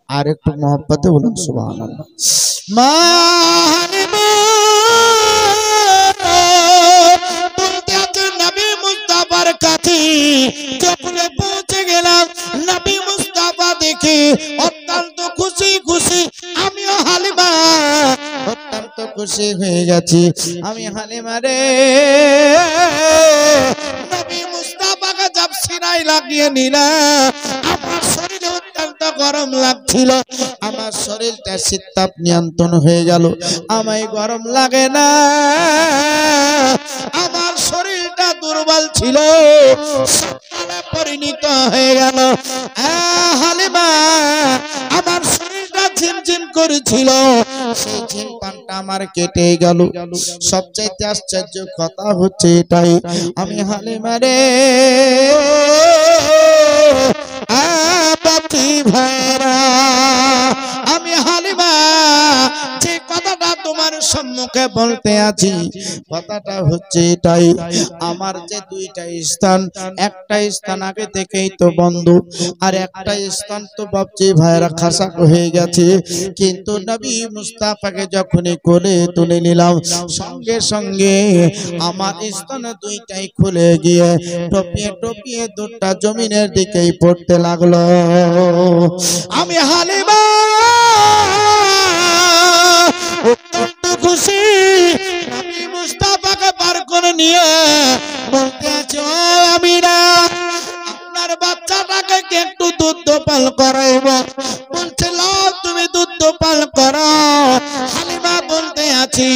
[SPEAKER 1] আর একটু মোহাব্বতে বলুন সুবহানাল্লাহ। নবী মুস্তাফার কাছে যখন পৌঁছে গেলাম, নবী মুস্তাফা দেখে অত্যন্ত খুশি খুশি, আমিও হালিমা অত্যন্ত খুশি হয়ে গেছি। আমি হালিমা রে নবী মুস্তাফাকে জব সিনায় লাগিয়ে নিলাম, আমার শরীরে অত্যন্ত গরম লাগছিল, আমার শরীরটা শীততাপ নিয়ন্ত্রণ হয়ে গেল, আমায় গরম লাগে না। আমার শরীরটা দুর্বল ছিল, শীতকালে পরিণত হয়ে গেল। হালিমা আমার শরীরটা ঝিমঝিম করেছিল, সেই ঝিমপানটা আমার কেটে গেল। সবচাইতে আশ্চর্য কথা হচ্ছে এটাই, আমি হালিমা রে ভাইরা, আমি হালিমা যে কথাটা তোমার সম্মুখে বলতে আছি, কথাটা হচ্ছে এটাই, আমার যে দুইটা স্থান, একটা স্থান আগে থেকেই তো বন্ধ, আর একটা স্থান তো বাপজি ভাইরা খাসা হয়ে গেছে। কিন্তু নবী মুস্তাফাকে যখনই কোলে তুলে নিলাম, সঙ্গে সঙ্গে আমার স্থান দুইটাই খুলে গিয়ে টপিয়ে টপিয়ে দুটা জমিনের দিকেই পড়তে লাগলো। আমি হালিমা অত্যন্ত খুশি, নবী মুস্তাফাকে পার করে নিয়ে বলতে আছে, ও আমিনা, আপনার বাচ্চাটাকে কি একটু দুধ পাল করাইব? বলছে লাও, তুমি দুধ পাল করো। হালিমা বলতে আছি,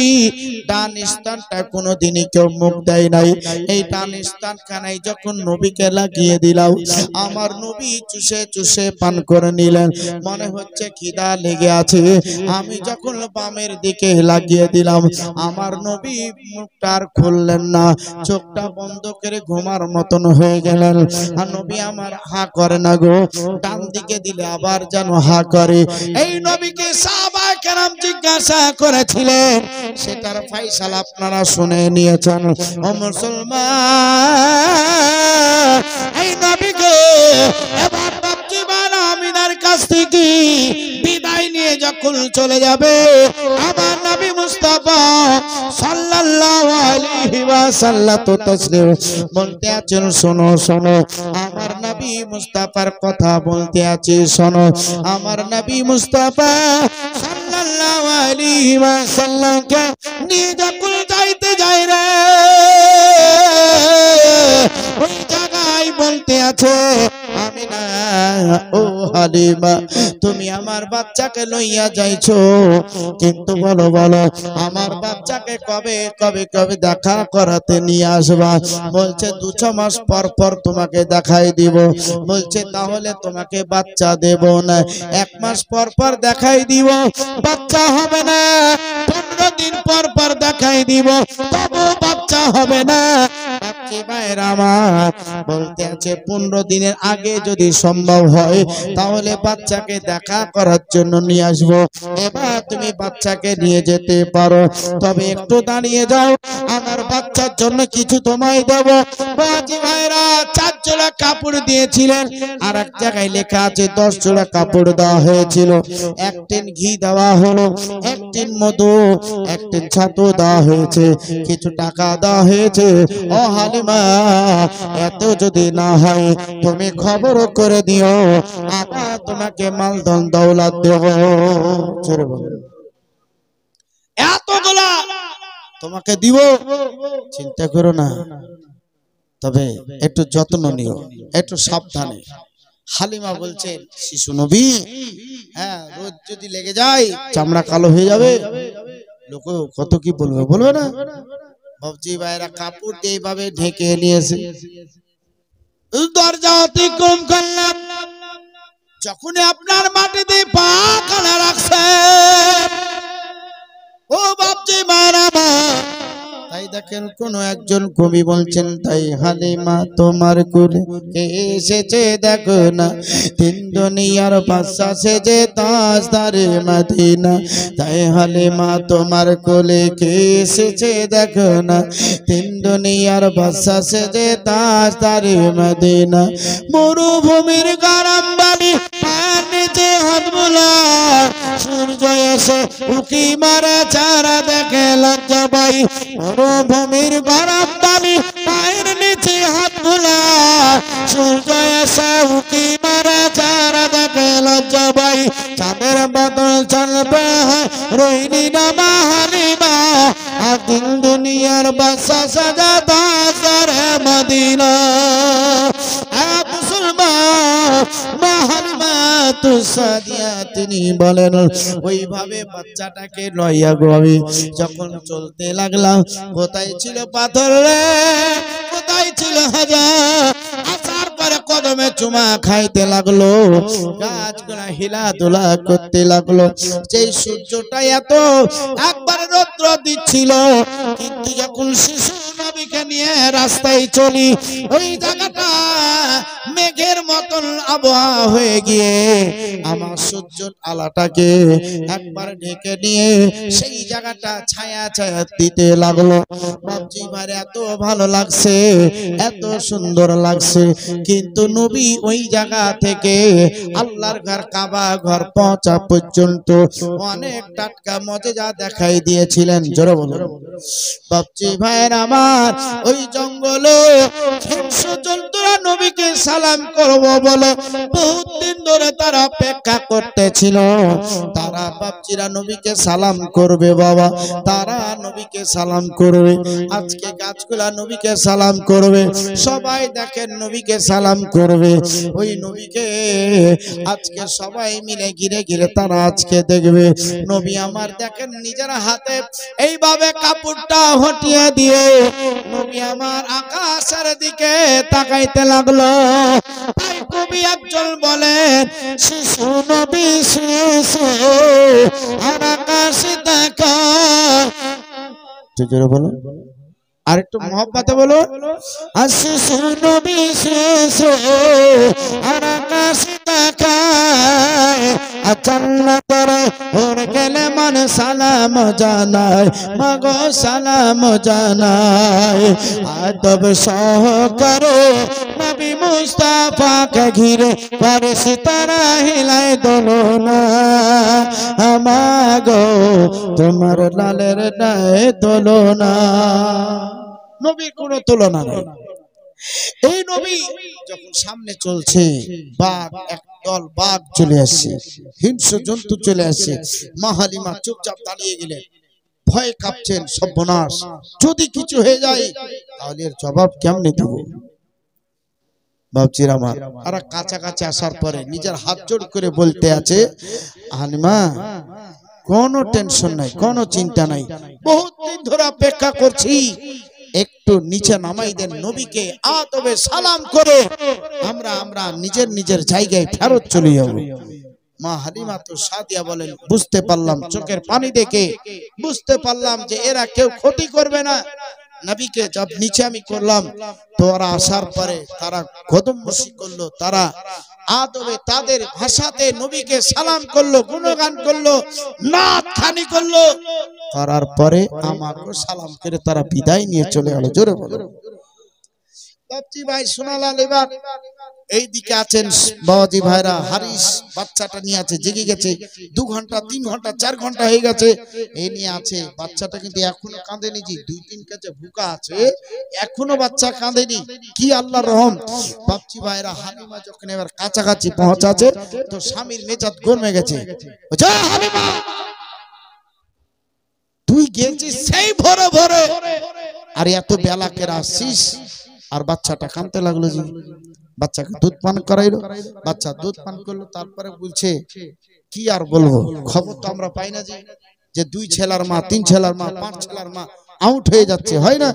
[SPEAKER 1] ডান স্থানটা কোনোদিনই কেউ মুখ দেয় নাই, এই ডান স্থান খানাই যখন নবীকে লাগিয়ে দিলাম, আমার নবী চুষে চুষে পান করে নিলেন। মনে হচ্ছে খিদা লেগে আছে। আমি যখন বামের দিকে লাগিয়ে দিলাম, আমার নবী মুখটা আর খুললেন না, চোখটা বন্ধ করে ঘুমার মতন হয়ে গেলেন। আর নবী আমার হা করে না গো, ডান দিকে দিলে আবার যেন হা করে। এই নবীকে সাহাবায়ে কেরাম জিজ্ঞাসা করেছিলেন, সেটার ফয়সালা আপনারা শুনে নিয়েছেন। ও মুসলমান, এই নবীকে এবার বাপজি বানা আমিনার কাছ থেকে বিদায় নিয়ে যখন চলে যাবে, আমার নবী মুস্তাফা সাল্লাল্লাহু আলাইহি ওয়াসাল্লাম তো তাসলিম বলতে আছেন, শোনো শোনো, আমার নবী মুস্তাফার কথা বলতে আছে, শোনো। আমার নবী মুস্তাফা সাল্লাল্লাহু আলাইহি ওয়াসাল্লামকে নিয়ে যখন যাইতে যাই রে, ওই জায়গায় বলতে আছে, আমিনা ও হালিমা, তুমি আমার বাচ্চাকে লইয়া যাইছো, কিন্তু বলো বলো আমার বাচ্চাকে কবে কবে কবে দেখা করাতে নিয়ে আসবা? বলছে 2-6 মাস পর পর তোমাকে দেখাই দিব। বলছে তাহলে তোমাকে বাচ্চা দেব না, 1 মাস পর পর দেখাই দিব, বাচ্চা হবে না। 15 দিন পর পর দেখাই দিব, তবু বাচ্চা হবে না। বলতে আছে 15 দিনের আগে যদি সম্ভব হয় তাহলে বাচ্চাকে দেখা করার জন্য নিয়ে আসবো। এবার তুমি বাচ্চাকে নিয়ে যেতে পারো, তবে একটু দাঁড়িয়ে যাও, আমার বাচ্চার জন্য কিছু তোমায় দেবো। বাজি ভাইরা 4 জোড়া কাপড় দিয়েছিলেন, আর এক জায়গায় লেখা আছে 10 জোড়া কাপড় দেওয়া হয়েছিল। 1 টিন ঘি দেওয়া হলো, 1 টিন মধু, 1 টিন ছাতু দেওয়া হয়েছে, কিছু টাকা দেওয়া হয়েছে। ও হালিমা, এত যদি না হয় তুমি খবর করে দিও, আবার তোমাকে মালধন দৌলত দেব। এতগুলা তোমাকে দিব, চিন্তা করো না, তবে একটু যত্ন নিও, একটু সাবধানে। হালিমা বলছেন, শিশু নবী, হ্যাঁ, রোদ যদি লেগে যায় চামড়া কালো হয়ে যাবে, লোক কত কি বলবে, বলবে না? বাবজি ভাইরা কাপড় দিয়ে এইভাবে ঢেকে নিয়েছে। দরজা অতিক্রম করলাম, যখন আপনার মাটিতে পা কানা রাখছে, ও বাবজি ভাইরা, তাই দেখেন কোন একজন কবি বলছেন, তাই হালিমা তোমার কোলে কে এসেছে দেখো না, 3 দুনিয়ার বাদশা সেজে তাজদারে মদিনা। তাই হালিমা তোমার কোলে কে এসেছে দেখো না, 3 দুনিয়ার বাদশা সেজে তাজদারে মদিনা। মরুভূমির গরম বালি পায়ের নিচে হাত বুলা, সূর্য এসে উকি মারে চারা দেখে লজ্জা পাই। মরুভূমির গরম বালি পায়ের নিচে হাত বুলা, সূর্য এসে উকি মারে চারা দেখে লজ্জা পাই। চাঁদের বদল চলবে রোহিণী নামা হালিমা, আর 3 দুনিয়ার বাদশা সাজা তাজদারে মদিনা। তিনি বলেন, ওইভাবে বাচ্চাটাকে লইয়া গো আমি যখন চলতে লাগলাম, কোথায় ছিল পাথর রে, কোথায় ছিল হাজার, আসার পরে কদমে চুমা খাইতে লাগলো, গাছগুলা হিলা দোলা করতে লাগলো। সেই সূর্যটা এত একবার রৌদ্র দিচ্ছিল, কিন্তু যখন শিশু নবীকে নিয়ে রাস্তায় চলি, ওই জায়গাটা মেঘের মতন আবহাওয়া হয়ে গিয়ে আমার সূর্যের আলোটাকে একবার ঢেকে নিয়ে সেই জায়গাটা ছায়া ছায়া দিতে লাগলো। বাপজি ভাই এত ভালো লাগছে, এত সুন্দর লাগছে, কিন্তু নবী ওই জায়গা থেকে আল্লাহর ঘর কাবা ঘর পৌঁছা পর্যন্ত অনেক টাটকা মজেজা দেখাই দিয়েছিলেন। জোরে বলুন বাপজি ভাইয়ের আমার, ওই জঙ্গলে হিংস্র জন্তুরা নবীকে সালাম করব বলে বহুত দিন ধরে তারা অপেক্ষা করতেছিল। তারা বাপজিরা নবীকে সালাম করবে বাবা, তারা নবীকে সালাম করবে। আজকে গাছগুলা নবীকে সালাম করবে, সবাই দেখেন নবীকে সালাম করবে। ওই নবীকে আজকে সবাই মিলে ঘিরে ঘিরে তারা আজকে দেখবে। নবী আমার দেখেন নিজের হাতে এইভাবে কাপড়টা হটিয়ে দিয়ে নবী আমার আকাশের দিকে তাকাইতে লাগলো। তাই কবি একজন বলেন, শিশু নবী শিশু আর আকাশে দেখা। জোরে বলো, আর একটু মহব্বতে বলো, আর শিশু নবী শিশু আর আকাশে দেখা। জান্নাতের ওর গেলে মন সালাম জানায়, মাগো সালাম জানায়। আদব সহকারে নবী মুস্তাফাকে ঘিরে ফারিস্তারা হিলায় দোলনা। আমাগো তোমার লালের নাই দোলনা। নবীর কোনো তুলনা নেই। এই নবী যখন সামনে চলছে, বাঘ একদল বাঘ চলে আসছে, হিংস্র জন্তু চলে আসছে। মা হালিমা চুপচাপ দাঁড়িয়ে গেলেন, ভয়ে কাঁপছেন, সর্বনাশ, যদি কিছু হয়ে যায় তাহলে এর জবাব কেমনে দেব। বাপজির আমার আর কাছাকাছি আসার পরে নিজের হাত জোড় করে বলতে আছে, হালিমা কোনো টেনশন নাই, কোনো চিন্তা নাই, বহুত দিন ধরে অপেক্ষা করছি, একটু নিচে নামাই দেন নবীকে, আদবে সালাম করে আমরা নিজের নিজের জায়গায় ফেরত চলে যাব। মা হালিমা তো সাদিয়া বলেন, বুঝতে পারলাম, চোখের পানি দেখে বুঝতে পারলাম যে এরা কেউ ক্ষতি করবে না। নবীকে জব নিচে আমি করলাম, তো ওরা আসার পরে তারা কদমবসি করলো, তারা আদবে তাদের ভাষাতে নবীকে সালাম করলো, গুণগান করলো, নাত খানি করলো, করার পরে আমাকে সালাম করে তারা বিদায় নিয়ে চলে গেল। জোরে বলো বাপজি ভাই শোনালাম। এবার এইদিকে আছেন বাবাজি ভাইরা, হারিস বাচ্চাটা নিয়ে আছে, জেগে গেছে, 2 ঘন্টা 3 ঘন্টা 4 ঘন্টা হয়ে গেছে, এই নিয়ে আছে। বাচ্চাটা কিন্তু এখনো কাঁদেনি, জি 2-3 কাছে ভুকা আছে, এখনো বাচ্চা কাঁদেনি। কি আল্লাহর রহম। বাপজি ভাইরা হালিমা যখন এবার কাছাকাছি পৌঁছাছে, তো স্বামীর মেজাজ গরমে গেছে। যা হালিমা, তুই গেছিস সেই ভোরে ভোরে, আর এত বেলা কেরা আসছিস? আর বাচ্চাটা কাঁদতে লাগলো। জি বাচ্চাকে দুধ পান করাইলো, বাচ্চা দুধ পান করলো, তারপরে বলছে কি আর বলবো, খবর তো আমরা পাই না যে 2 ছেলার মা, 3 ছেলার মা, 5 ছেলার মা আউট হয়ে যাচ্ছে, হয় না?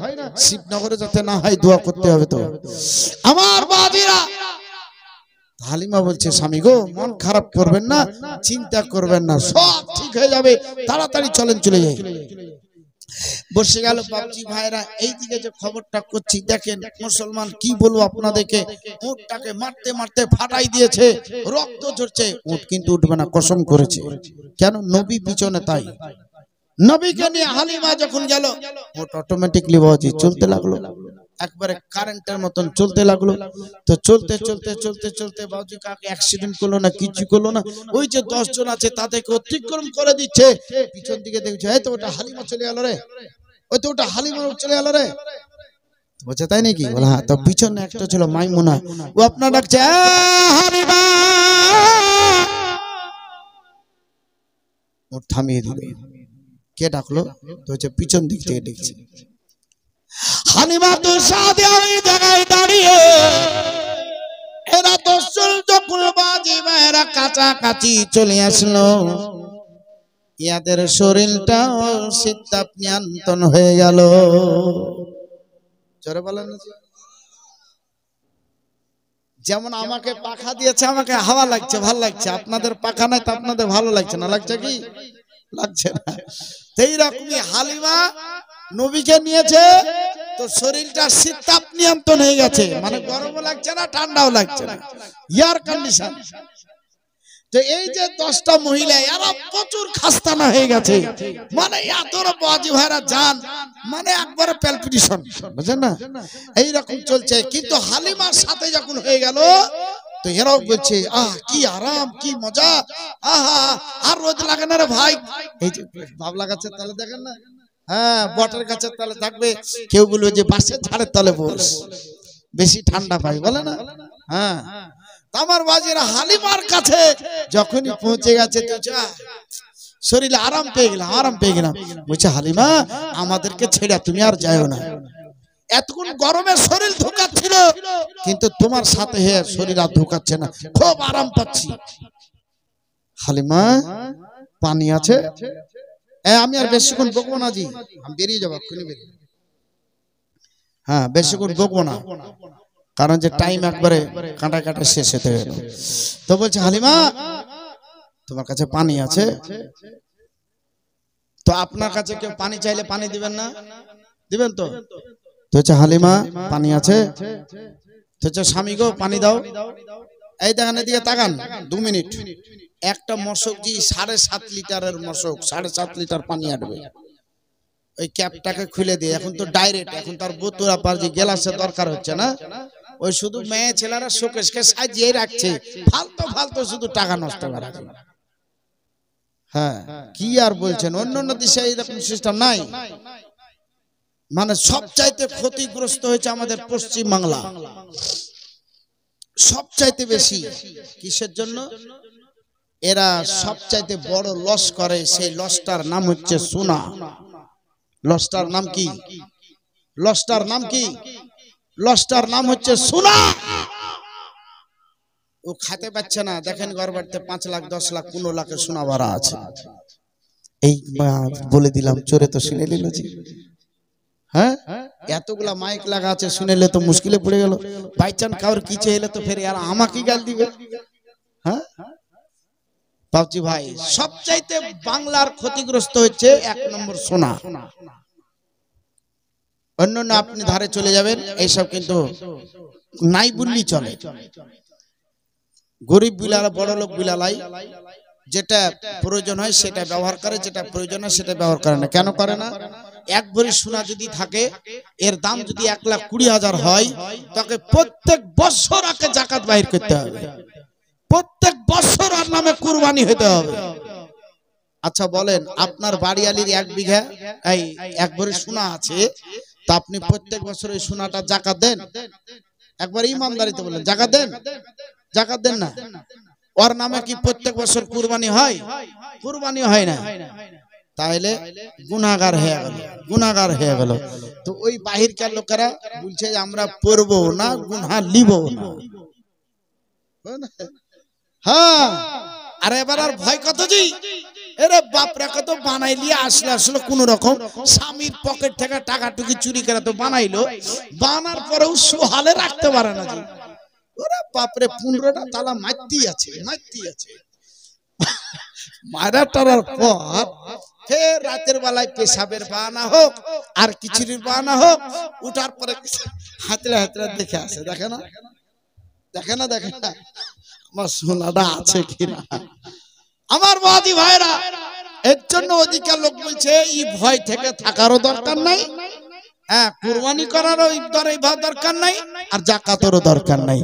[SPEAKER 1] শিবনগরে যাতে না হয় দোয়া করতে হবে। তো আমার বাজিরা হালিমা বলছে, স্বামী গো মন খারাপ করবেন না, চিন্তা করবেন না, সব ঠিক হয়ে যাবে, তাড়াতাড়ি চলেন চলে যাই। বসে গেল বাপজি ভাইরা। এইদিকে যে খবরটা করছি দেখেন, মুসলমান কি বলবো আপনাদেরকে, উটটাকে মারতে মারতে ফাটাই দিয়েছে, রক্ত ঝরছে, উট কিন্তু উঠবে না, কসম করেছে। কেন? নবী পিছনে। তাই নবীকে নিয়ে হালিমা যখন গেল, উট অটোমেটিকলি বাবাজি চলতে লাগলো, একবারে কারেন্টের মতন চলতে লাগলো। তো চলতে চলতে চলতে চলতে বাবুজি কাকে অ্যাক্সিডেন্ট করলো না, কিছু করলো না। ওই যে 10 জন আছে তাদেরকে অতিক্রম করে দিচ্ছে। পিছন দিকে দেখছে, এই তো ওটা হালিমা চলে গেল রে, ওই তো ওটা হালিমা চলে গেল রে। বলছে তাই নাকি? বলে হ্যাঁ। তো পিছনে একটা ছিল মাইমুনা, ও আপনার ডাকছে, হালিমা, ও থামিয়ে দিল। কে ডাকলো? তো হচ্ছে পিছন দিক থেকে দেখছে। হালিমা তো সাথে ওই জায়গায় দাঁড়িয়ে, এরা 10 জন যখন বাজি ভাইরা কাছাকাছি চলে আসলো, ইয়াদের শরীরটা শীতাপ নিয়ন্ত্রণ হয়ে গেল। জোরে বলেন। যেমন আমাকে পাখা দিয়েছে, আমাকে হাওয়া লাগছে, ভালো লাগছে, আপনাদের পাখা নাই তো আপনাদের ভালো লাগছে না, লাগছে কি? লাগছে না। সেই রকমই হালিমা নবীকে নিয়েছে, তো শরীরটা শীত তাপ নিয়ন্ত্রণ হয়ে গেছে, মানে গরমও লাগছে না ঠান্ডাও লাগছে না, এয়ার কন্ডিশন। তো এই যে 10টা মহিলা এরা প্রচুর খাস্তানা হয়ে গেছে, মানে এতটা বাজি ভাইরা যান, মানে একবারে প্যালপিটেশন, বুঝছেন না, এইরকম চলছে। কিন্তু হালিমার সাথে যখন হয়ে গেল তো এরাও বলছে আহ কি আরাম, কি মজা, আহা আর রোদ লাগে না রে ভাই। এই যে বাবলা গাছের তলে দেখেন না, হ্যাঁ বটের গাছের তলে থাকবে, কেউ বলবে যে বাঁশের ঝাড়ের তলে বস, বেশি ঠান্ডা পাই বলে না। হ্যাঁ, আমার বাজিরা হালিমার কাছে যখনই পৌঁছে গেছে তো শরীরে আরাম পেয়ে গেলাম, আরাম পেয়ে গেলাম। বলছে হালিমা আমাদেরকে ছেড়ে তুমি আর যাও না, এতক্ষণ গরমে শরীর ধুকাচ্ছিল, কিন্তু তোমার সাথে হে শরীর আর ধুকাচ্ছে না, খুব আরাম পাচ্ছি। হালিমা পানি আছে? আমি আর বেশিক্ষণ বকবো না জি, আমি বেরিয়ে যাবো, হ্যাঁ বেশিক্ষণ বকবো না, কারণ যে টাইম একবারে কাঁটা কাঁটা শেষ হতে গেল। তো বলছে হালিমা তোমার কাছে পানি আছে? তো আপনার কাছে কেউ পানি চাইলে পানি দিবেন না? দিবেন তো? তো হচ্ছে হালিমা পানি আছে? তো হচ্ছে স্বামী গো পানি দাও। এই দেখেন এদিকে তাকান, 2 মিনিট। একটা মশক জি 7.5 লিটারের মশক 7.5 লিটার পানি আটবে, ওই ক্যাপটাকে খুলে দিয়ে, এখন তো ডাইরেক্ট, এখন তার বোতল আপার যে গ্লাসের দরকার হচ্ছে না, ওই শুধু মেয়ে ছেলেরা শোকেশকে সাজিয়ে রাখছে, ফালতু ফালতু শুধু টাকা নষ্ট করা। হ্যাঁ কি আর বলছেন, অন্য দেশে এইরকম সিস্টেম নাই। মানে সবচাইতে ক্ষতিগ্রস্ত হয়েছে আমাদের পশ্চিম বাংলা, সবচাইতে বেশি। কিসের জন্য? এরা সবচাইতে বড় লস করে, সেই লসটার নাম হচ্ছে সোনা। লসটার নাম কি? লসটার নাম কি? লসটার নাম হচ্ছে সোনা। ও খেতে পাচ্ছে না, দেখেন ঘর বাড়িতে 5 লাখ 10 লাখ 15 লাখের সোনা ভরা আছে। এই বলে দিলাম, চোরে তো শুনে নিল জি। হ্যাঁ এতগুলা মাইক লাগা আছে, শুনেলে তো মুশকিলে পড়ে গেল, বাইচান কাউর কি চাইলে তো ফের আর আমাকে গাল দিবে। হ্যাঁ বাবজি ভাই, সবচাইতে বাংলার ক্ষতিগ্রস্ত হচ্ছে 1 নম্বর সোনা। অন্য আপনি ধারে চলে যাবেন, এইসব কিন্তু নাই বললেই চলে। গরিব বিলালা বড় লোক বিলালাই যেটা প্রয়োজন হয় সেটা ব্যবহার করে, যেটা প্রয়োজন হয় সেটা ব্যবহার করে না। কেন করে না? 1 ভরি সোনা যদি থাকে, এর দাম যদি 1,20,000 হয়, তাকে প্রত্যেক বছর আগে যাকাত বাহির করতে হবে, প্রত্যেক বছর আর নামে কুরবানি হতে হবে। আচ্ছা বলেন, আপনার বাড়িয়ালির 1 বিঘা এই 1 ভরি সোনা আছে, তা আপনি প্রত্যেক বছর এই সোনাটা যাকাত দেন? একবার ইমানদারিতে বলেন, যাকাত দেন? যাকাত দেন না। ওর নামে কি প্রত্যেক বছর কুরবানি হয়? কুরবানি হয় না। তাহলে গুনাহগার হয়ে গেল, গুনাহগার হয়ে গেল। তো ওই বাহিরকার লোকেরা বলছে যে আমরা পড়বো না, গুনাহ লিব না। হ্যাঁ, আরে এবার আর ভয় কত জি? এরে বাপরা কত বানাইলি, আসলে কোন রকম স্বামীর পকেট থেকে টাকা টুকি চুরি করে তো বানাইলো, বানার পরেও সোহালে রাখতে পারে না জি। ওরে বাপরে 15টা তালা মারতি আছে, মারতি আছে। মারা টারার পর ফের রাতের বেলায় পেশাবের বাহানা হোক আর খিচুড়ির বাহানা হোক, উঠার পরে হাতড়ে হাতড়ে দেখে আসে, দেখে না, দেখে না, দেখে না আমার সোনাটা আছে কিনা। আমার বাদি ভাইরা, এর জন্য অধিকার লোক বলছে এই ভয় থেকে থাকারও দরকার নাই, হ্যাঁ কুরবানি করারও দরকার নাই, আর যাকাতেরও দরকার নাই।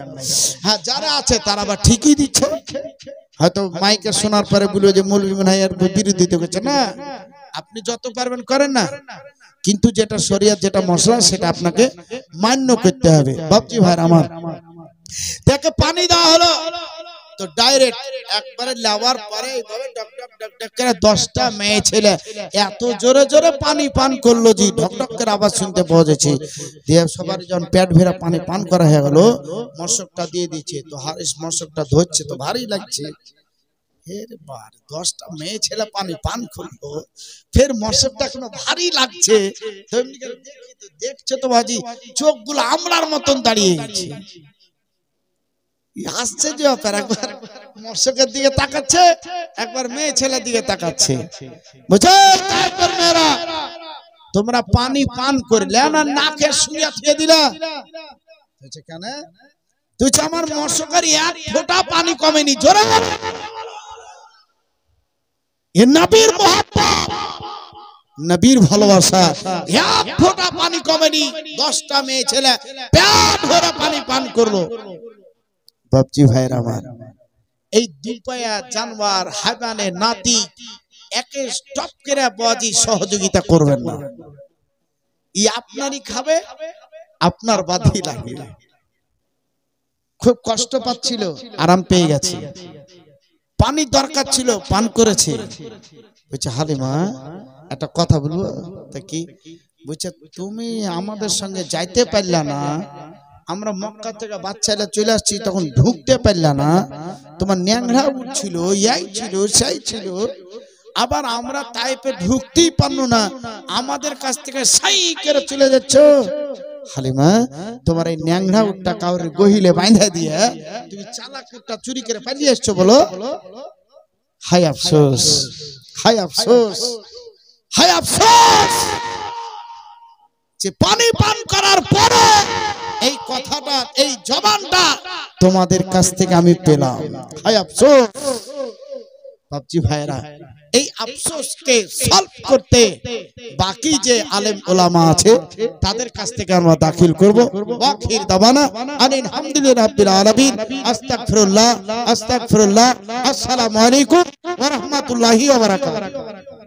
[SPEAKER 1] হ্যাঁ যারা আছে তারা আবার ঠিকই দিচ্ছে। হয়তো মাইকে শোনার পরে বলবে যে মৌলভী ভাইয়ের বিরোধিতা করছে না, আপনি যত পারবেন করেন না, কিন্তু যেটা শরিয়ত, যেটা মশলা, সেটা আপনাকে মান্য করতে হবে। বাপজি ভাই আমার, তাকে পানি দেওয়া হলো, তো ডাইরেক্ট একবারে লাভার পরে এইভাবে ডক ডক ডক ডক করে 10টা মেয়ে ছেলে এত জোরে জোরে পানি পান করলো জি, ঢক ঢক করে আওয়াজ শুনতে পাওয়া যাচ্ছে। দিয়ে সবার যখন পেট ভরা পানি পান করা হয়ে গেল, মশকটা দিয়ে দিচ্ছে, তো হারিস মশকটা ধরছে তো ভারী লাগছে। ফের বার 10টা মেয়ে ছেলে পানি পান করলো, ফের মশকটা কোনো ভারী লাগছে, দেখছে তো বাজি চোখগুলো আমরার মতন দাঁড়িয়ে গেছে। আসছে যে ব্যাপার, একবার মশকের দিকে তাকাচ্ছে, একবার মেয়ে ছেলের দিকে তাকাচ্ছে। বুঝছো? তারপর মেয়েরা তোমরা পানি পান করলে না নাকে শুয়ে থিয়ে দিলা কেন তুই আমার মশকারি এক ফোঁটা পানি কমেনি জোরে এ নবীর মহব্বত নবীর ভালোবাসা এক ফোঁটা পানি কমেনি 10টা মেয়ে ছেলে পেট ভরে পানি পান করলো বাপজি ভাইরা আমার এই দুপায়া জানোয়ার হাইওয়ানে নাতি একে স্টপ করে বাজি সহযোগিতা করবেন না ই আপনারই খাবে আপনার বাধি লাগে খুব কষ্ট পাচ্ছিল আরাম পেয়ে গেছে পানি দরকার ছিল পান করেছে বলছে হালিমা একটা কথা বলবো তা কি বলছে তুমি আমাদের সঙ্গে যাইতে পারলা না আমরা মক্কা থেকে বাচ্চারা চলে আসছি তখন ঢুকতে পারলা না তোমার ন্যাংরা উঠছিল ইয়াই ছিল সেই ছিল আবার আমরা তাইপে ঢুকতেই পারলো না আমাদের কাছ থেকে সাই করে চলে যাচ্ছ হালিমা তোমার এই ন্যাংরা উটটা কাউরে গহিলে বাঁধা দিয়ে তুমি চালাক উটটা চুরি করে পালিয়ে এসছো বলো হায় আফসোস হায় আফসোস হায় আফসোস যে পানি পান করার পরে এই কথাটা এই জবানটা তোমাদের কাছ থেকে আমি পেলাম হায় আফসোস বাপজি ভাইরা এই আফসোসকে সলভ করতে বাকি যে আলেম ওলামা আছে তাদের কাছ থেকে আমরা দাখিল করব আখির দাওয়ানা আলহামদুলিল্লাহি রাব্বিল আলামিন আস্তাগফিরুল্লাহ আসসালামু আলাইকুম ওয়া রাহমাতুল্লাহি ওয়া বারাকাতুহু